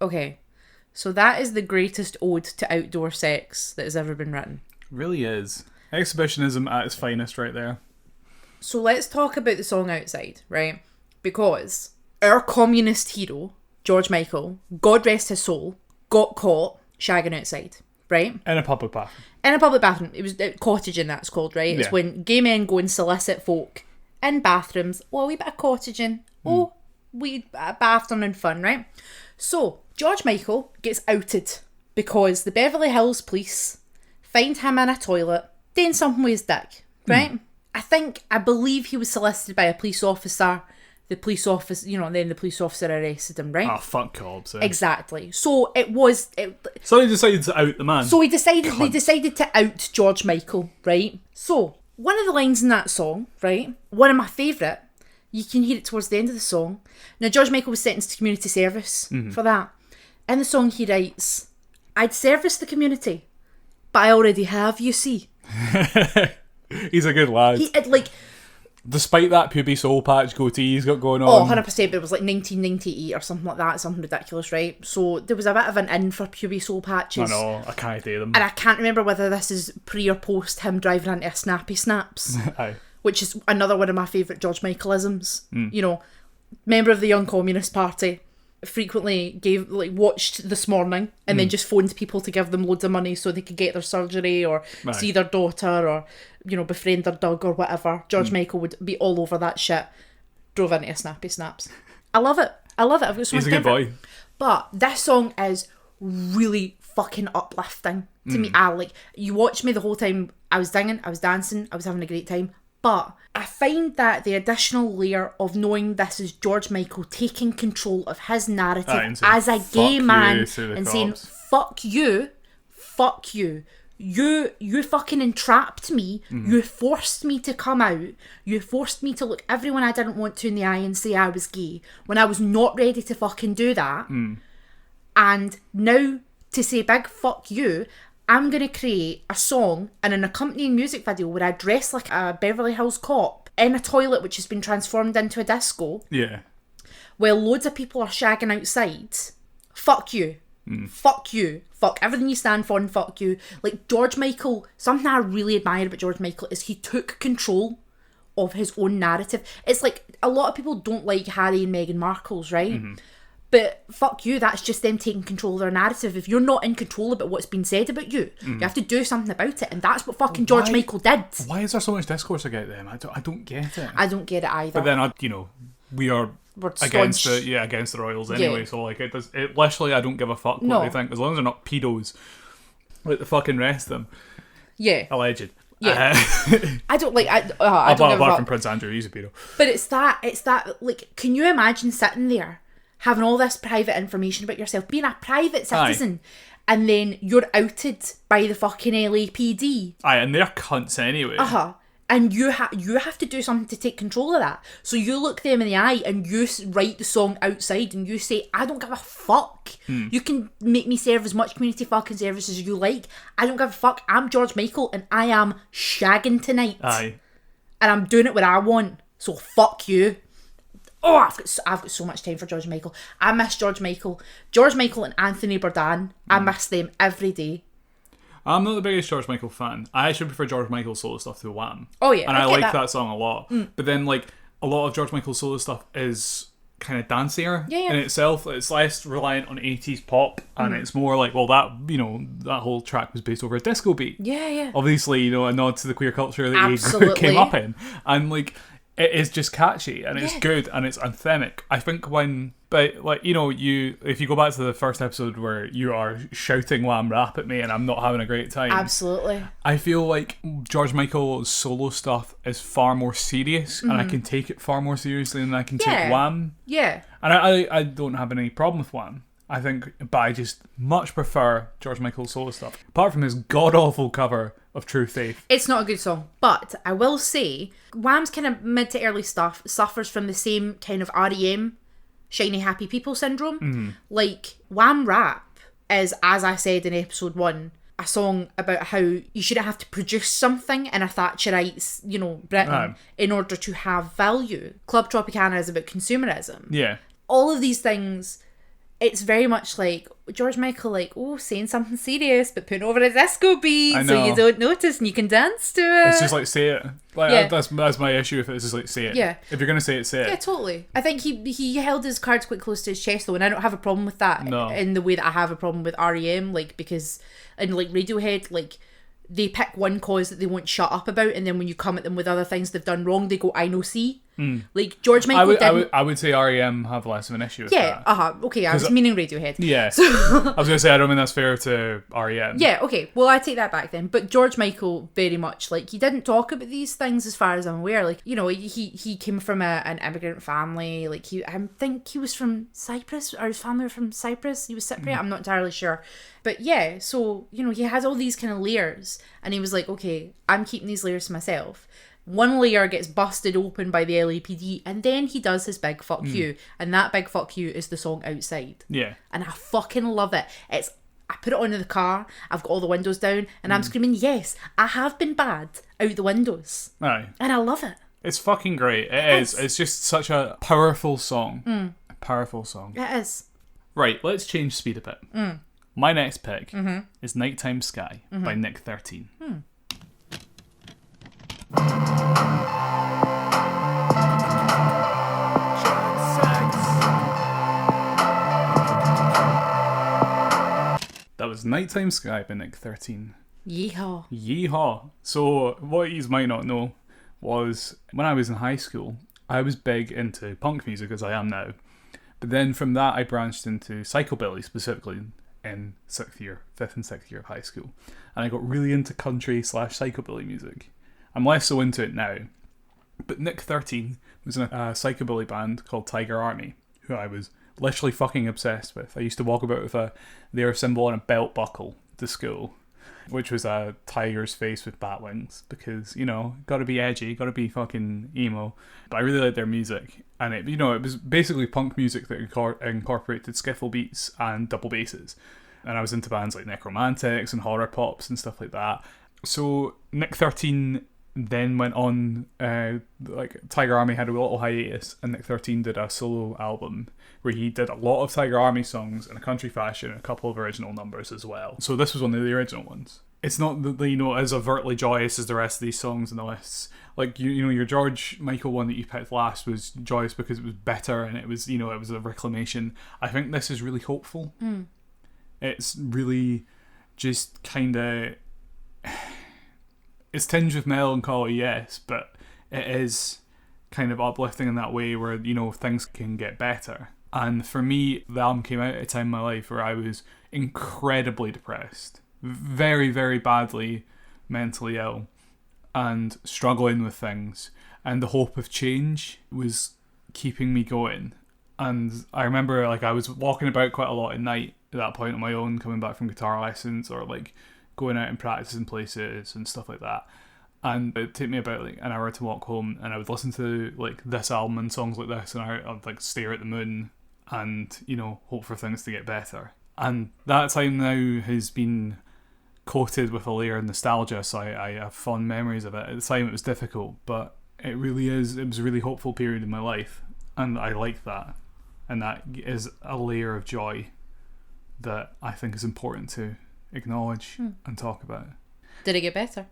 Okay. So that is the greatest ode to outdoor sex that has ever been written. Really is. Exhibitionism at its finest right there. So let's talk about the song Outside, right? Because our communist hero, George Michael, God rest his soul, got caught shagging outside, right? In a public bathroom. In a public bathroom. It was cottaging, that's called, right? It's Yeah. when gay men go and solicit folk in bathrooms. Oh, a wee bit of cottaging. Oh, we bathroom and fun, right? So, George Michael gets outed because the Beverly Hills police find him in a toilet doing something with his dick, right? I believe he was solicited by a police officer. The police officer, and then the police officer arrested him, right? Ah, fuck cops. Eh? Exactly. So it was... So he decided to out the man. So they decided to out George Michael, right? So, one of the lines in that song, right? One of my favourite, you can hear it towards the end of the song. Now, George Michael was sentenced to community service for that. In the song, he writes, I'd service the community, but I already have, you see. He's a good lad. Despite that puby soul patch goatee he's got going on. 100%, but it was like 1998 or something like that, something ridiculous, right? So there was a bit of an in for puby soul patches. I know, I can't do them. And I can't remember whether this is pre or post him driving into a snappy snaps. Aye. Which is another one of my favourite George Michaelisms. Member of the Young Communist Party, frequently watched This Morning and then just phoned people to give them loads of money so they could get their surgery or see their daughter or, befriend their dog or whatever. George Michael would be all over that shit. Drove into a snappy snaps. I love it. I've got so much He's a good time for it. boy. But this song is really fucking uplifting to me. You watched me the whole time. I was singing, I was dancing, I was having a great time. But I find that the additional layer of knowing this is George Michael taking control of his narrative as a gay man and saying, fuck you, you fucking entrapped me, you forced me to come out, you forced me to look everyone I didn't want to in the eye and say I was gay when I was not ready to fucking do that. And now to say big fuck you, I'm going to create a song and an accompanying music video where I dress like a Beverly Hills cop in a toilet which has been transformed into a disco. Yeah. While loads of people are shagging outside. Fuck you. Fuck you. Fuck everything you stand for and fuck you. Like George Michael, something I really admire about George Michael is he took control of his own narrative. It's like a lot of people don't like Harry and Meghan Markle's, right? But fuck you, that's just them taking control of their narrative. If you're not in control about what's been said about you, you have to do something about it. And that's what fucking George Michael did. Why is there so much discourse about them? I don't get it. I don't get it either. But then, we're against the royals anyway. Yeah. So it literally, I don't give a fuck what they think as long as they're not pedos, like the fucking rest of them. Yeah. Alleged. Yeah. I don't like. I don't give a apart fuck. from Prince Andrew, he's a pedo. But it's that. Like, can you imagine sitting there having all this private information about yourself, being a private citizen, and then you're outed by the fucking LAPD? Aye, and they're cunts anyway. And you have to do something to take control of that. So you look them in the eye and you write the song Outside and you say, I don't give a fuck. You can make me serve as much community fucking service as you like. I don't give a fuck. I'm George Michael and I am shagging tonight. Aye. And I'm doing it what I want. So fuck you. Oh, I've got so much time for George Michael. I miss George Michael. George Michael and Anthony Bourdain. I miss them every day. I'm not the biggest George Michael fan. I actually prefer George Michael's solo stuff to Wham. Oh yeah, and I like that song a lot. But then a lot of George Michael's solo stuff is kind of dancier in itself. It's less reliant on 80s pop, and it's more like, well, that whole track was based over a disco beat. Yeah. Obviously, a nod to the queer culture that Absolutely. he came up in, and it is just catchy and it's good and it's anthemic. I think if you go back to the first episode where you are shouting Wham rap at me and I'm not having a great time. Absolutely. I feel like George Michael's solo stuff is far more serious and I can take it far more seriously than I can take Wham. Yeah. And I don't have any problem with Wham. I think, but I just much prefer George Michael's solo stuff. Apart from his god-awful cover of True Faith. It's not a good song, but I will say, Wham's kind of mid to early stuff suffers from the same kind of REM, shiny happy people syndrome. Like, Wham rap is, as I said in episode 1, a song about how you shouldn't have to produce something in a Thatcherite, Britain in order to have value. Club Tropicana is about consumerism. Yeah. All of these things it's very much like George Michael, like, oh, saying something serious, but putting over a disco beat so you don't notice and you can dance to it. It's just like, say it. Like, Yeah. that's my issue with it. It's just like, say it. Yeah. If you're going to say it, say Yeah, it. totally. I think he held his cards quite close to his chest, though, and I don't have a problem with that in the way that I have a problem with REM, like, because in, like, Radiohead, like, they pick one cause that they won't shut up about, and then when you come at them with other things they've done wrong, they go, I know, see. Like, George Michael I would say REM have less of an issue with that. Okay, I was meaning Radiohead. Yeah. I was going to say, I don't mean that's fair to REM. Yeah, okay. Well, I take that back then. But George Michael, very much, like, he didn't talk about these things as far as I'm aware. Like, you know, he came from an immigrant family. Like, I think he was from Cyprus, or his family were from Cyprus. He was Cypriot. I'm not entirely sure. But yeah, so, you know, he has all these kind of layers. And he was like, okay, I'm keeping these layers to myself. One layer gets busted open by the LAPD, and then he does his big fuck you. And that big fuck you is the song Outside. Yeah. And I fucking love it. I put it on in the car, I've got all the windows down, and I'm screaming, yes, I have been bad out the windows. Aye. And I love it. It's fucking great. It is. It's just such a powerful song. A powerful song. It is. Right, let's change speed a bit. My next pick is Nighttime Sky by Nick 13. That was Nighttime Sky by Nick 13. Yeehaw. Yeehaw. So, what you might not know was, when I was in high school, I was big into punk music, as I am now. But then from that, I branched into psychobilly, specifically in 5th and 6th year of high school. And I got really into country/psychobilly music. I'm less so into it now. But Nick 13 was in a psychobilly band called Tiger Army, who I was literally fucking obsessed with. I used to walk about with their symbol on a belt buckle to school, which was a tiger's face with bat wings, because, you know, gotta be edgy, gotta be fucking emo. But I really liked their music, and it was basically punk music that incorporated skiffle beats and double basses. And I was into bands like Necromantics and horror pops and stuff like that. So Nick 13 then went on, like, Tiger Army had a little hiatus, and Nick 13 did a solo album where he did a lot of Tiger Army songs in a country fashion and a couple of original numbers as well. So this was one of the original ones. It's not, you know, as overtly joyous as the rest of these songs in the lists. Like, you know, your George Michael one that you picked last was joyous because it was better and it was, you know, it was a reclamation. I think this is really hopeful. It's really just kind of... It's tinged with melancholy, yes, but it is kind of uplifting in that way where, you know, things can get better. And for me, the album came out at a time in my life where I was incredibly depressed, very, very badly mentally ill, and struggling with things. And the hope of change was keeping me going. And I remember, like, I was walking about quite a lot at night at that point on my own, coming back from guitar lessons, or like going out and practicing places and stuff like that. And it'd take me about like an hour to walk home, and I would listen to like this album and songs like this, and I'd like stare at the moon and, you know, hope for things to get better. And that time now has been coated with a layer of nostalgia, so I have fond memories of it. At the time it was difficult, but it was a really hopeful period in my life, and I like that. And that is a layer of joy that I think is important to acknowledge and talk about. Did it get better?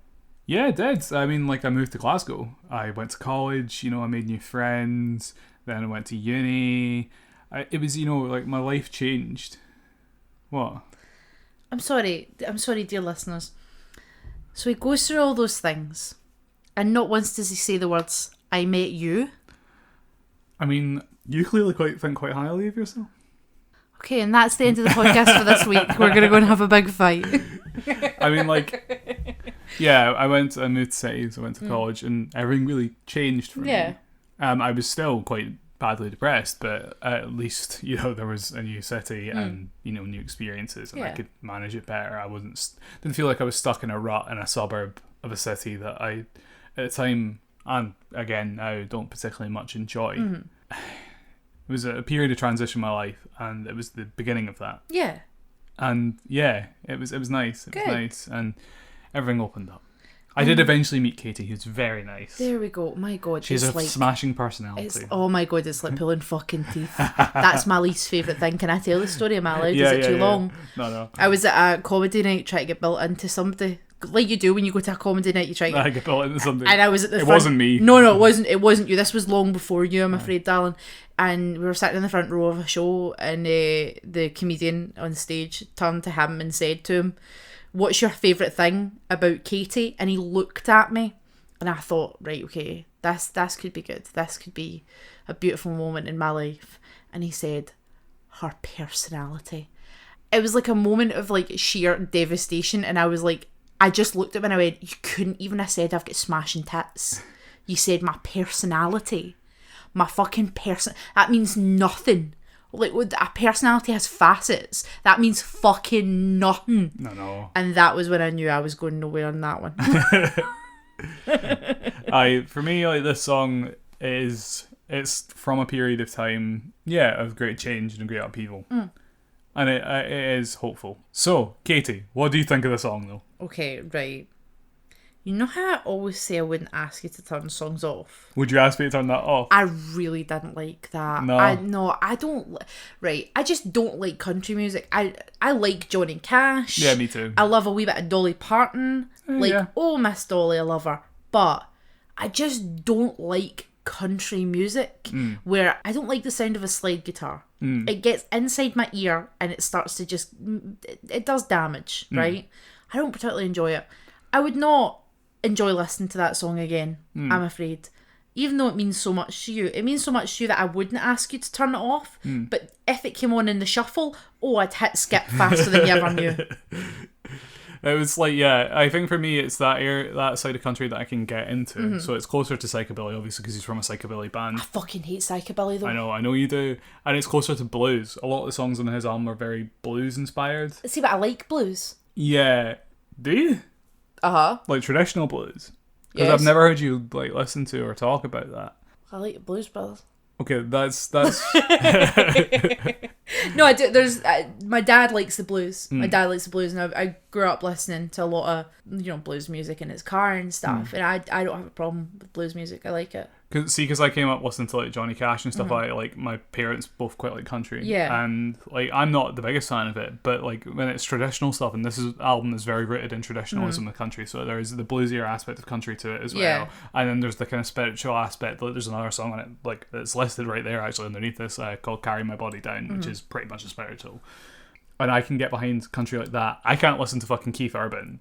Yeah, it did. I mean, like, I moved to Glasgow. I went to college, you know, I made new friends. Then I went to uni. It was, you know, like, my life changed. What? I'm sorry, dear listeners. So he goes through all those things, and not once does he say the words, I met you. I mean, you clearly think quite highly of yourself. Okay, and that's the end of the podcast for this week. We're going to go and have a big fight. I mean, like, yeah, I moved to cities, I went to college, and everything really changed for me. I was still quite badly depressed, but at least, you know, there was a new city and, you know, new experiences, and I could manage it better. I didn't feel like I was stuck in a rut in a suburb of a city that I, at the time, and again now, don't particularly much enjoy. It was a period of transition in my life, and it was the beginning of that. And yeah, it was nice. It was nice, and everything opened up. I did eventually meet Katie, who's very nice. There we go. My God, She's a it's like smashing personality. oh my God, it's like pulling fucking teeth. That's my least favourite thing. Can I tell the story? Am I allowed? Is it too long? No. I was at a comedy night trying to get built into somebody. Like you do when you go to a comedy night, you try to I get built into something. And I was at the It front. wasn't me. No, it wasn't you. This was long before you, I'm afraid, darling. And we were sitting in the front row of a show, and the comedian on stage turned to him and said to him, "What's your favourite thing about Katie?" And he looked at me, and I thought, right, okay, this could be good. This could be a beautiful moment in my life. And he said, her personality. It was like a moment of like sheer devastation, and I was like, I just looked at him and I went, you couldn't even have said I've got smashing tits. You said my personality. My fucking person. That means nothing. Like, a personality has facets. That means fucking nothing. No. And that was when I knew I was going nowhere on that one. For me, like, this song it's from a period of time, of great change and great upheaval. And it is hopeful. So, Katie, what do you think of the song, though? Okay, right. You know how I always say I wouldn't ask you to turn songs off? Would you ask me to turn that off? I really didn't like that. No. I don't. Right, I just don't like country music. I like Johnny Cash. Yeah, me too. I love a wee bit of Dolly Parton. Oh, Miss Dolly, I love her. But I just don't like country music where I don't like the sound of a slide guitar. It gets inside my ear and it starts to just... It does damage, right? I don't particularly enjoy it. I would not enjoy listening to that song again, I'm afraid. Even though it means so much to you. It means so much to you that I wouldn't ask you to turn it off. But if it came on in the shuffle, I'd hit skip faster than you ever knew. It was like, I think for me it's that side of country that I can get into. So it's closer to psychobilly, obviously, because he's from a psychobilly band. I fucking hate psychobilly though. I know you do. And it's closer to blues. A lot of the songs on his album are very blues inspired. See, but I like blues. Yeah. Do you? Uh-huh. Like traditional blues? Because Yes. I've never heard you like listen to or talk about that. I like Blues Brothers. Okay, that's No, I do. My dad likes the blues. My dad likes the blues, and I grew up listening to a lot of blues music in his car and stuff. And I don't have a problem with blues music. I like it. Because I came up listening to like Johnny Cash and stuff. Like my parents both quite like country. Yeah. And like I'm not the biggest fan of it, but like when it's traditional stuff, and album is very rooted in traditionalism of country, so there's the bluesier aspect of country to it as well. Yeah. And then there's the kind of spiritual aspect. Like, there's another song on it, like it's listed right there actually underneath this, called "Carry My Body Down," which is pretty much a spiritual. And I can get behind country like that. I can't listen to fucking Keith Urban.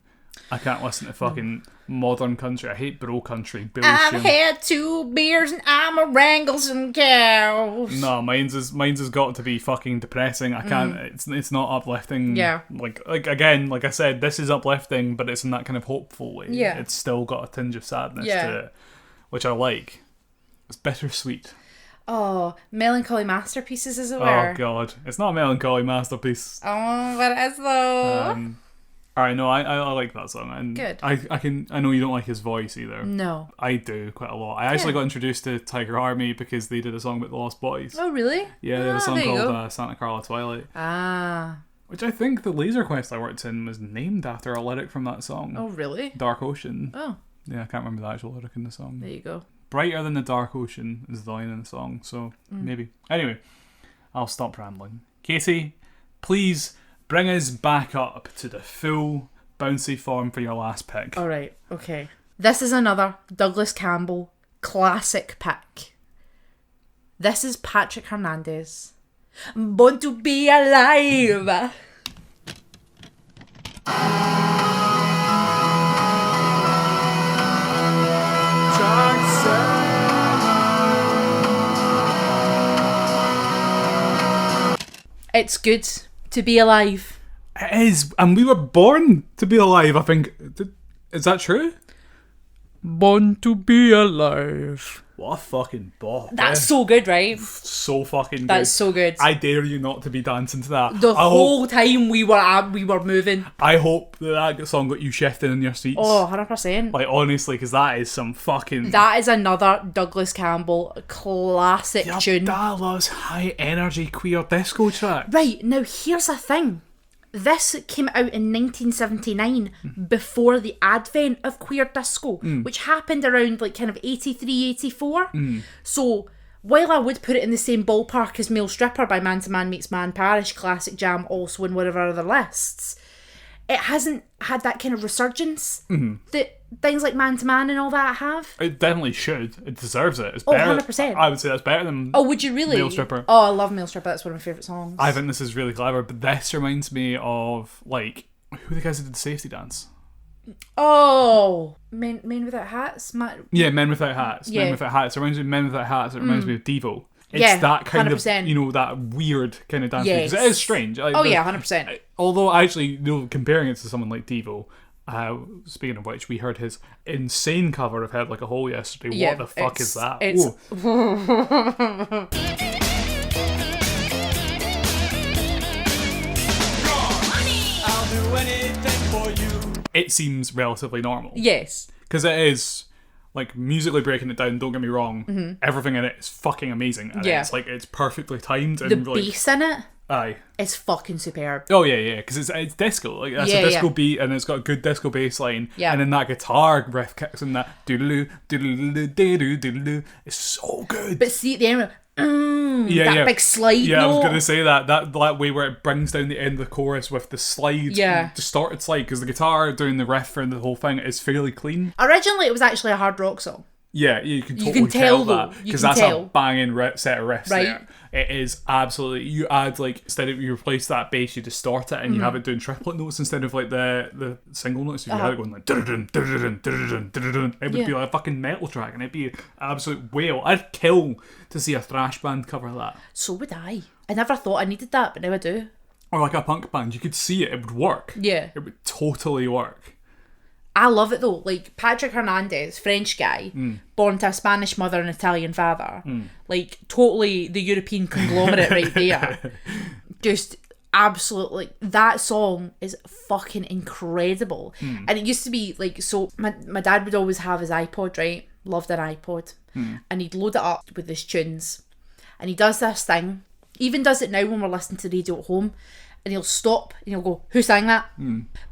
I can't listen to fucking modern country. I hate bro country bullshit. I've had 2 beers and I'm a wrangle some cows. No, mine's has got to be fucking depressing. I can't. It's not uplifting. Yeah. Like again, like I said, this is uplifting, but it's in that kind of hopeful way. Yeah. It's still got a tinge of sadness to it, which I like. It's bittersweet. Oh, melancholy masterpieces, as it were. Oh god, it's not a melancholy masterpiece. Oh, but it is though. Alright, no, I like that song, and Good. I know you don't like his voice either. No. I do quite a lot. I actually got introduced to Tiger Army because they did a song about the Lost Boys. Oh, really? Yeah, they had a song there you go. called Santa Carla Twilight. Ah. Which I think the Laser Quest I worked in was named after a lyric from that song. Oh, really? Dark Ocean. Oh, Yeah, I can't remember the actual lyric in the song. there you go. Brighter than the dark ocean is the line in the song, so maybe. Anyway, I'll stop rambling. Katie, please bring us back up to the full bouncy form for your last pick. All right, okay. This is another Douglas Campbell classic pick. This is Patrick Hernandez. Born to be alive. It's good to be alive. It is, and we were born to be alive, I think. Is that true? Born to be alive. What a fucking bop. That's so good, right? so fucking good. That's so good. I dare you not to be dancing to that. The whole time we were moving. I hope that song got you shifting in your seats. Oh, 100%. Like, honestly, because that is some fucking... That is another Douglas Campbell classic tune. That loves high energy queer disco track. Right, now here's the thing. This came out in 1979, before the advent of queer disco, which happened around like kind of 83, 84. So while I would put it in the same ballpark as Male Stripper by Man to Man Makes Man, Parish, Classic Jam, also in one of our other lists, it hasn't had that kind of resurgence that things like Man to Man and all that have. It definitely should. It deserves it. It's Oh, better. 100%. I would say that's better than Oh, would you really? Male Stripper. Oh, I love Male Stripper. That's one of my favourite songs. I think this is really clever, but this reminds me of, like, who are the guys who did the safety dance? Oh, Men Without Hats? Yeah, Men Without Hats. Yeah. Men Without Hats. It reminds me of Men Without Hats. It reminds me of Devo. It's Yeah, that kind 100%. of, you know, that weird kind of dance. Yes. Because it is strange. Like, Oh, yeah, 100%. Although, actually, you know, comparing it to someone like Devo, speaking of which, we heard his insane cover of Head Like a Hole yesterday. Yeah, What the fuck is that? it's- Whoa. I'll do anything for you. It seems relatively normal. Yes. Because it is, like, musically breaking it down, don't get me wrong, everything in it is fucking amazing. And Yeah. it's, like, it's perfectly timed. The And, like, bass in it aye. is fucking superb. Oh, yeah, because it's disco. Like, that's Yeah, a disco yeah. beat, and it's got a good disco bass line. Yeah. And then that guitar riff kicks in that doodaloo, doodaloo, doodaloo, doodaloo. It's so good. But see, at the end, Yeah, that big slide Yeah, I was note. going to say that way where it brings down the end of the chorus with the slide, Yeah. distorted slide, because the guitar doing the riff and the whole thing is fairly clean. Originally, it was actually a hard rock song. Yeah, you can totally can tell, that though. You because can that's tell. a banging set of riffs Right. there. It is absolutely. You add like instead of you replace that bass, you distort it and you have it doing triplet notes instead of like the single notes. If you had it going like dun dun dun dun dun, it would be like a fucking metal track and it'd be an absolute whale. I'd kill to see a thrash band cover that, So would I. I never thought I needed that, but now I do. or like a punk band. You could see it; it would work. Yeah. It would totally work. I love it though. Like Patrick Hernandez, French guy, born to a Spanish mother and Italian father. Like totally the European conglomerate right there. Just absolutely, that song is fucking incredible. And it used to be like, so my dad would always have his iPod, right? Loved an iPod. And he'd load it up with his tunes. And he does this thing, even does it now when we're listening to the radio at home. And he'll stop and he'll go, who sang that?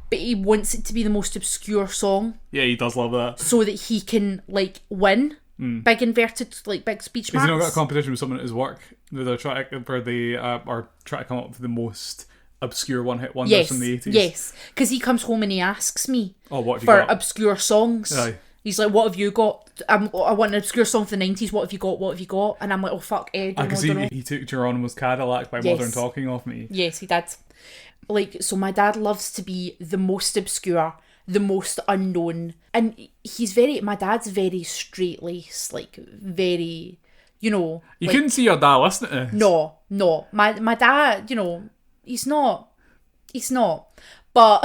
But he wants it to be the most obscure song Yeah, he does love that. so that he can like win. Big inverted, like big speech Has he not got a marks. competition with someone at his work where they're trying are trying to come up with the most obscure one-hit wonders Yes, from the 80s? yes. Because he comes home and he asks me Oh, what have you for got? obscure songs. Aye. He's like, what have you got? I want an obscure song from the 90s. What have you got? What have you got? And I'm like, oh, fuck, don't Because know. he took Geronimo's Cadillac by Yes. Modern Talking off me. Yes, he did. Like, so my dad loves to be the most obscure, the most unknown. And my dad's very straight-laced, like, very, you know. You like, couldn't see your dad listening to this. No. My dad, you know, he's not. But,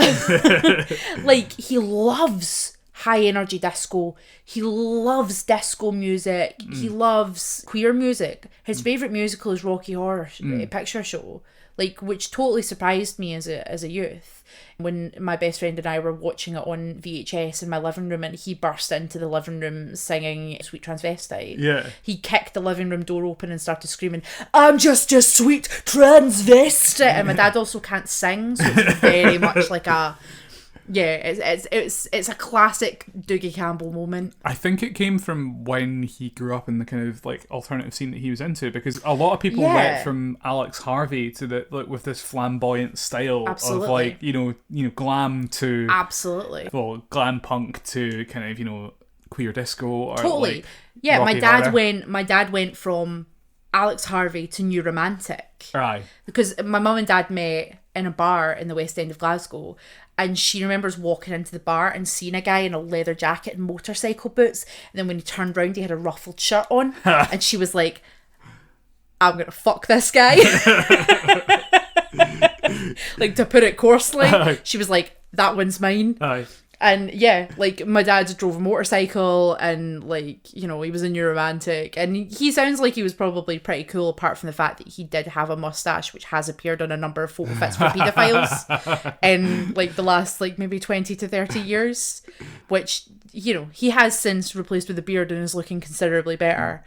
like, he loves high energy disco. He loves disco music. He loves queer music. His favourite musical is Rocky Horror Picture Show. Like, which totally surprised me as a youth. When my best friend and I were watching it on VHS in my living room and he burst into the living room singing Sweet Transvestite. Yeah. He kicked the living room door open and started screaming, I'm just a sweet transvestite. And my dad also can't sing, so it's very much like a... Yeah, it's a classic Doogie Campbell moment. I think it came from when he grew up in the kind of like alternative scene that he was into, because a lot of people Yeah. went from Alex Harvey to the like with this flamboyant style Absolutely. of like you know glam to Absolutely. well glam punk to kind of you know queer disco or Totally. like Yeah, Rocky my dad went from Alex Harvey to New Romantic. Aye. Because my mum and dad met in a bar in the West End of Glasgow, and she remembers walking into the bar and seeing a guy in a leather jacket and motorcycle boots, and then when he turned round he had a ruffled shirt on and she was like, I'm gonna fuck this guy. Like, to put it coarsely, she was like, that one's mine. Aye. And yeah, like, my dad drove a motorcycle and, like, you know, he was a new romantic. And he sounds like he was probably pretty cool, apart from the fact that he did have a mustache, which has appeared on a number of photo fits for paedophiles in, like, the last, like, maybe 20 to 30 years. Which, you know, he has since replaced with a beard and is looking considerably better.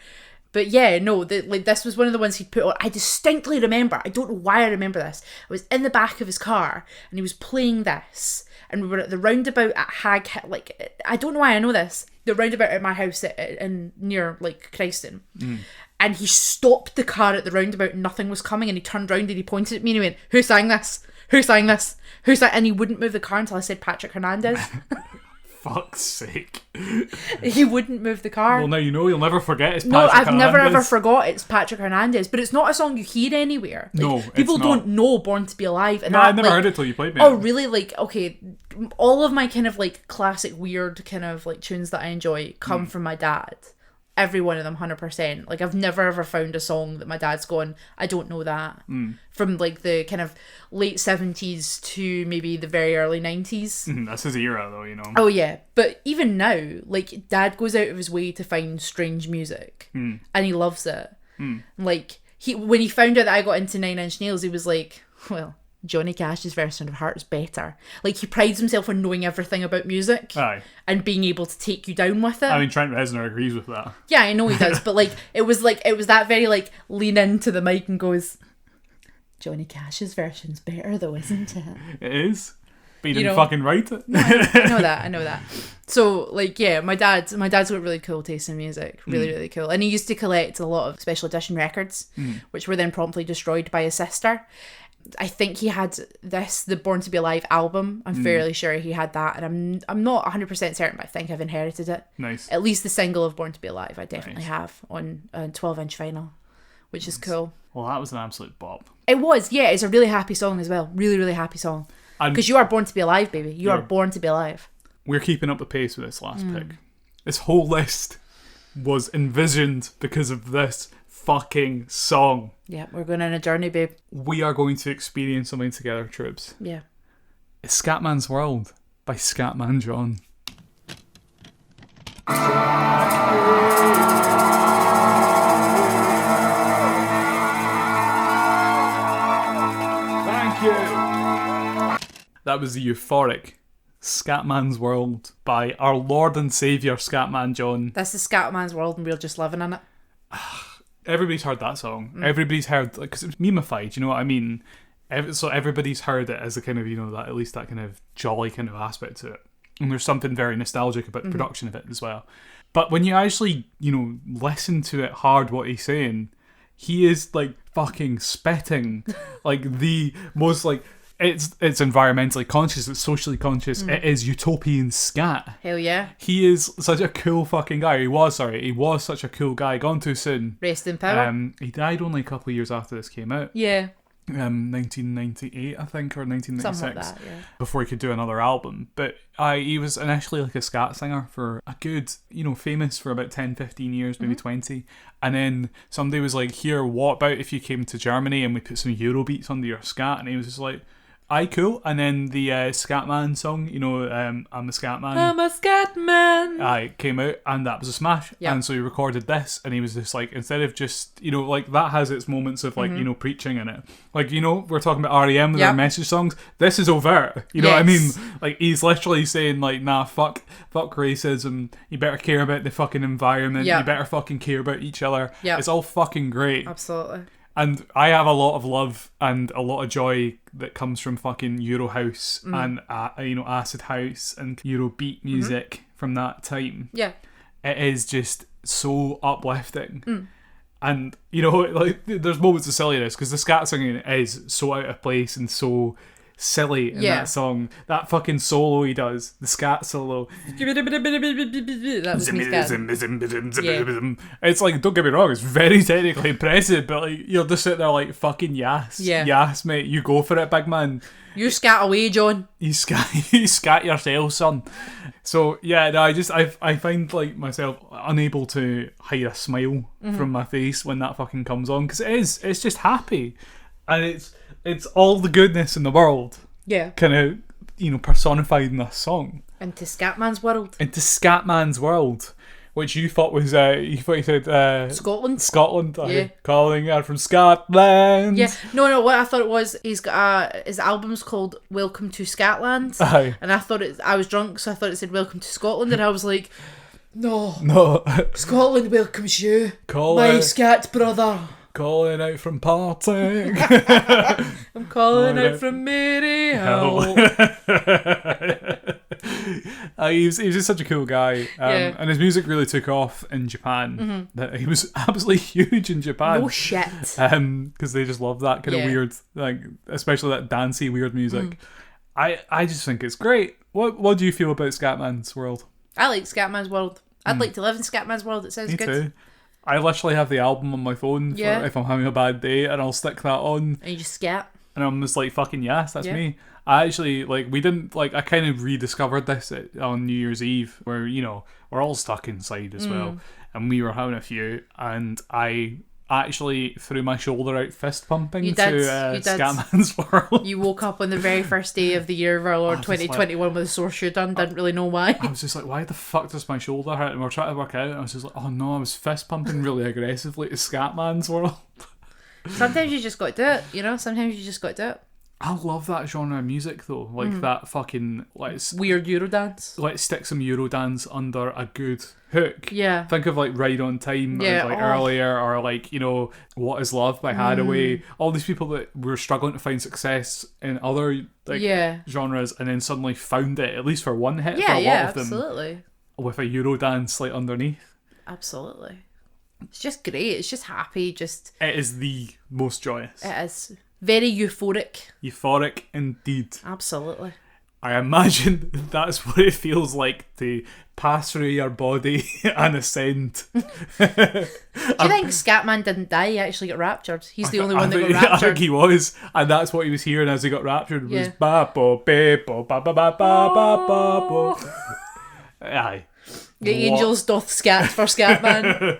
But yeah, no, this was one of the ones he put on. I distinctly remember, I don't know why I remember this. I was in the back of his car and he was playing this. And we were at the roundabout at Hag, like, I don't know why I know this. The roundabout at my house in near, like, Christon. And he stopped the car at the roundabout and nothing was coming. And he turned round and he pointed at me and he went, who sang this? Who sang this? Who sang? And he wouldn't move the car until I said Patrick Hernandez. Fuck's sake. He wouldn't move the car. Well, now you know, you'll never forget it's No, Patrick I've never Hernandez. ever forgot it's Patrick Hernandez, but it's not a song you hear anywhere. Like, No, it's people not. don't know Born to Be Alive. And No, that, I never like, heard it till you played me. Oh, really? Like, okay, all of my kind of like classic weird kind of like tunes that I enjoy come from my dad. Every one of them, 100%. Like, I've never ever found a song that my dad's gone, I don't know that. From like the kind of late 70s to maybe the very early 90s. That's his era, though, you know. Oh yeah, but even now, like, Dad goes out of his way to find strange music, and he loves it. Like, when he found out that I got into Nine Inch Nails, he was like, "Well, Johnny Cash's version of Heart's better." Like, he prides himself on knowing everything about music Aye. and being able to take you down with it. I mean, Trent Reznor agrees with that. Yeah, I know he does, but like it was that very like lean into the mic and goes, "Johnny Cash's version's better though, isn't it?" It is. But he You didn't know. fucking write it. I know that. So, like, yeah, my dad's got really cool taste in music. Really cool. And he used to collect a lot of special edition records, which were then promptly destroyed by his sister. I think he had the Born to Be Alive album. I'm fairly sure he had that. And I'm not 100% certain, but I think I've inherited it. Nice. At least the single of Born to Be Alive, I definitely Nice. have on a 12-inch vinyl, which is cool. Well, that was an absolute bop. It was, yeah. It's a really happy song as well. Really, really happy song. And Because you are born to be alive, baby. You are Yeah. born to be alive. we're keeping up the pace with this last pick. This whole list was envisioned because of this fucking song. Yeah, we're going on a journey, babe. We are going to experience something together, troops. Yeah. It's Scatman's World by Scatman John. Thank you. That was the euphoric Scatman's World by our Lord and Saviour Scatman John. That's the Scatman's world and we're just living in it. Everybody's heard that song. Everybody's heard, because it's memeified, you know what I mean? So everybody's heard it as a kind of, you know, that at least that kind of jolly kind of aspect to it. And there's something very nostalgic about the production of it as well. But when you actually, you know, listen to it hard, what he's saying, he is like fucking spitting like the most like it's environmentally conscious, it's socially conscious, it is utopian scat. Hell yeah. He is such a cool fucking guy. He was such a cool guy. Gone too soon. Rest in power. He died only a couple of years after this came out. Yeah. 1998, I think, or 1996. Something like that, yeah. Before he could do another album. But he was initially like a scat singer for a good, you know, famous for about 10, 15 years, maybe 20. And then somebody was like, here, what about if you came to Germany and we put some Euro beats under your scat? And he was just like, aye, cool. And then the Scatman song, you know, I'm the Scatman. I'm a Scatman. Aye, came out and that was a smash. Yeah. And so he recorded this and he was just like, instead of just, you know, like that has its moments of like, you know, preaching in it. Like, you know, we're talking about R.E.M. with Yeah. their message songs. This is overt. You know what I mean? Yes. Like, he's literally saying like, nah, fuck racism. You better care about the fucking environment. Yeah. You better fucking care about each other. Yeah. It's all fucking great. Absolutely. And I have a lot of love and a lot of joy that comes from fucking Euro house and you know, acid house and Euro beat music from that time. Yeah. It is just so uplifting. And you know, like there's moments of silliness because the scat singing is so out of place and so silly in Yeah. that song. That fucking solo he does, the scat solo. That was me scat. It's like, don't get me wrong, it's very technically impressive, but like you're just sitting there like, fucking yes, Yeah. yes, mate, you go for it, big man. You scat away, John. You scat yourself, son. So yeah, no, I find like myself unable to hide a smile from my face when that fucking comes on, because it's just happy, and it's all the goodness in the world Yeah. kind of, you know, personified in this song. Into Scatman's world. Into Scatman's World, which you thought was you said Scotland. Scotland. Yeah. Calling out from Scotland. Yeah, no. What I thought it was, he's got his album's called "Welcome to Scatland," Aye. and I was drunk, so I thought it said "Welcome to Scotland," and I was like, No. No. Scotland welcomes you. Call My it. scat brother. Calling out from Partick. I'm calling out from Mary Hell. He was just such a cool guy. Yeah. And his music really took off in Japan. That he was absolutely huge in Japan. No shit. Because they just love that kind of Yeah. weird, like, especially that dancey weird music. I just think it's great. What do you feel about Scatman's world? I like Scatman's World. I'd like to live in Scatman's World. It sounds Me good. too. I literally have the album on my phone Yeah. for if I'm having a bad day, and I'll stick that on, And you just scat. and I'm just like, fucking yes, that's Yeah. me. I actually, like, we didn't, like, I kind of rediscovered this on New Year's Eve, where, you know, we're all stuck inside as well, and we were having a few, and I actually threw my shoulder out fist pumping You to did. You did. Scatman's World. You woke up on the very first day of the year of our Lord was just 2021 with a sore shoe done. Didn't really know why. I was just like, why the fuck does my shoulder hurt? And we were trying to work out, and I was just like, oh no, I was fist pumping really aggressively to Scatman's World. Sometimes you just got to do it, you know? Sometimes you just got to do it. I love that genre of music though, like that fucking Weird Eurodance. let's stick some Eurodance under a good hook. Yeah. Think of like Ride on Time Yeah, like oh. earlier, or like, you know, What Is Love by Hathaway. All these people that were struggling to find success in other like Yeah. genres, and then suddenly found it, at least for one hit for Yeah, a lot yeah, of them, absolutely. with a Eurodance like underneath. Absolutely. It's just great. It's just happy. Just, It is the most joyous. it is very euphoric. Euphoric indeed. Absolutely. I imagine that's what it feels like to pass through your body and ascend. Do you think Scatman didn't die? He actually got raptured. He's the only one that got I think raptured. he was, and that's what he was hearing as he got raptured. Was Yeah. ba bo be bo ba ba ba ba ba ba bo. Aye, The What? angels doth scat for Scatman.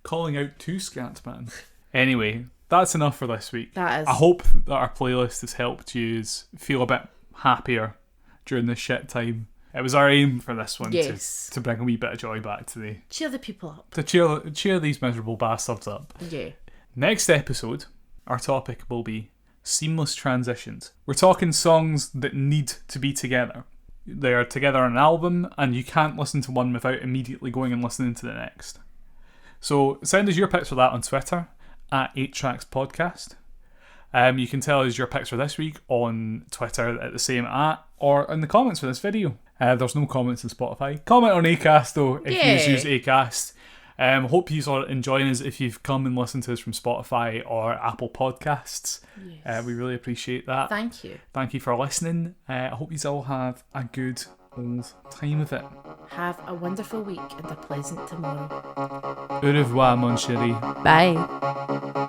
calling out to Scatman. Anyway, that's enough for this week. That is. I hope that our playlist has helped you feel a bit happier during this shit time. It was our aim for this one Yes. to bring a wee bit of joy back to Cheer the people up. to cheer these miserable bastards up. Yeah. Next episode, our topic will be seamless transitions. We're talking songs that need to be together. They are together on an album, and you can't listen to one without immediately going and listening to the next. So send us your picks for that on Twitter at 8Tracks Podcast. You can tell us your picks for this week on Twitter at the same @ or in the comments for this video. There's no comments on Spotify. Comment on Acast though if Yeah. you use Acast. Hope you are enjoying us if you've come and listened to us from Spotify or Apple Podcasts. Yes. We really appreciate that. Thank you. Thank you for listening. I hope you all have a good old time of it. Have a wonderful week and a pleasant tomorrow. Au revoir, mon chéri. Bye.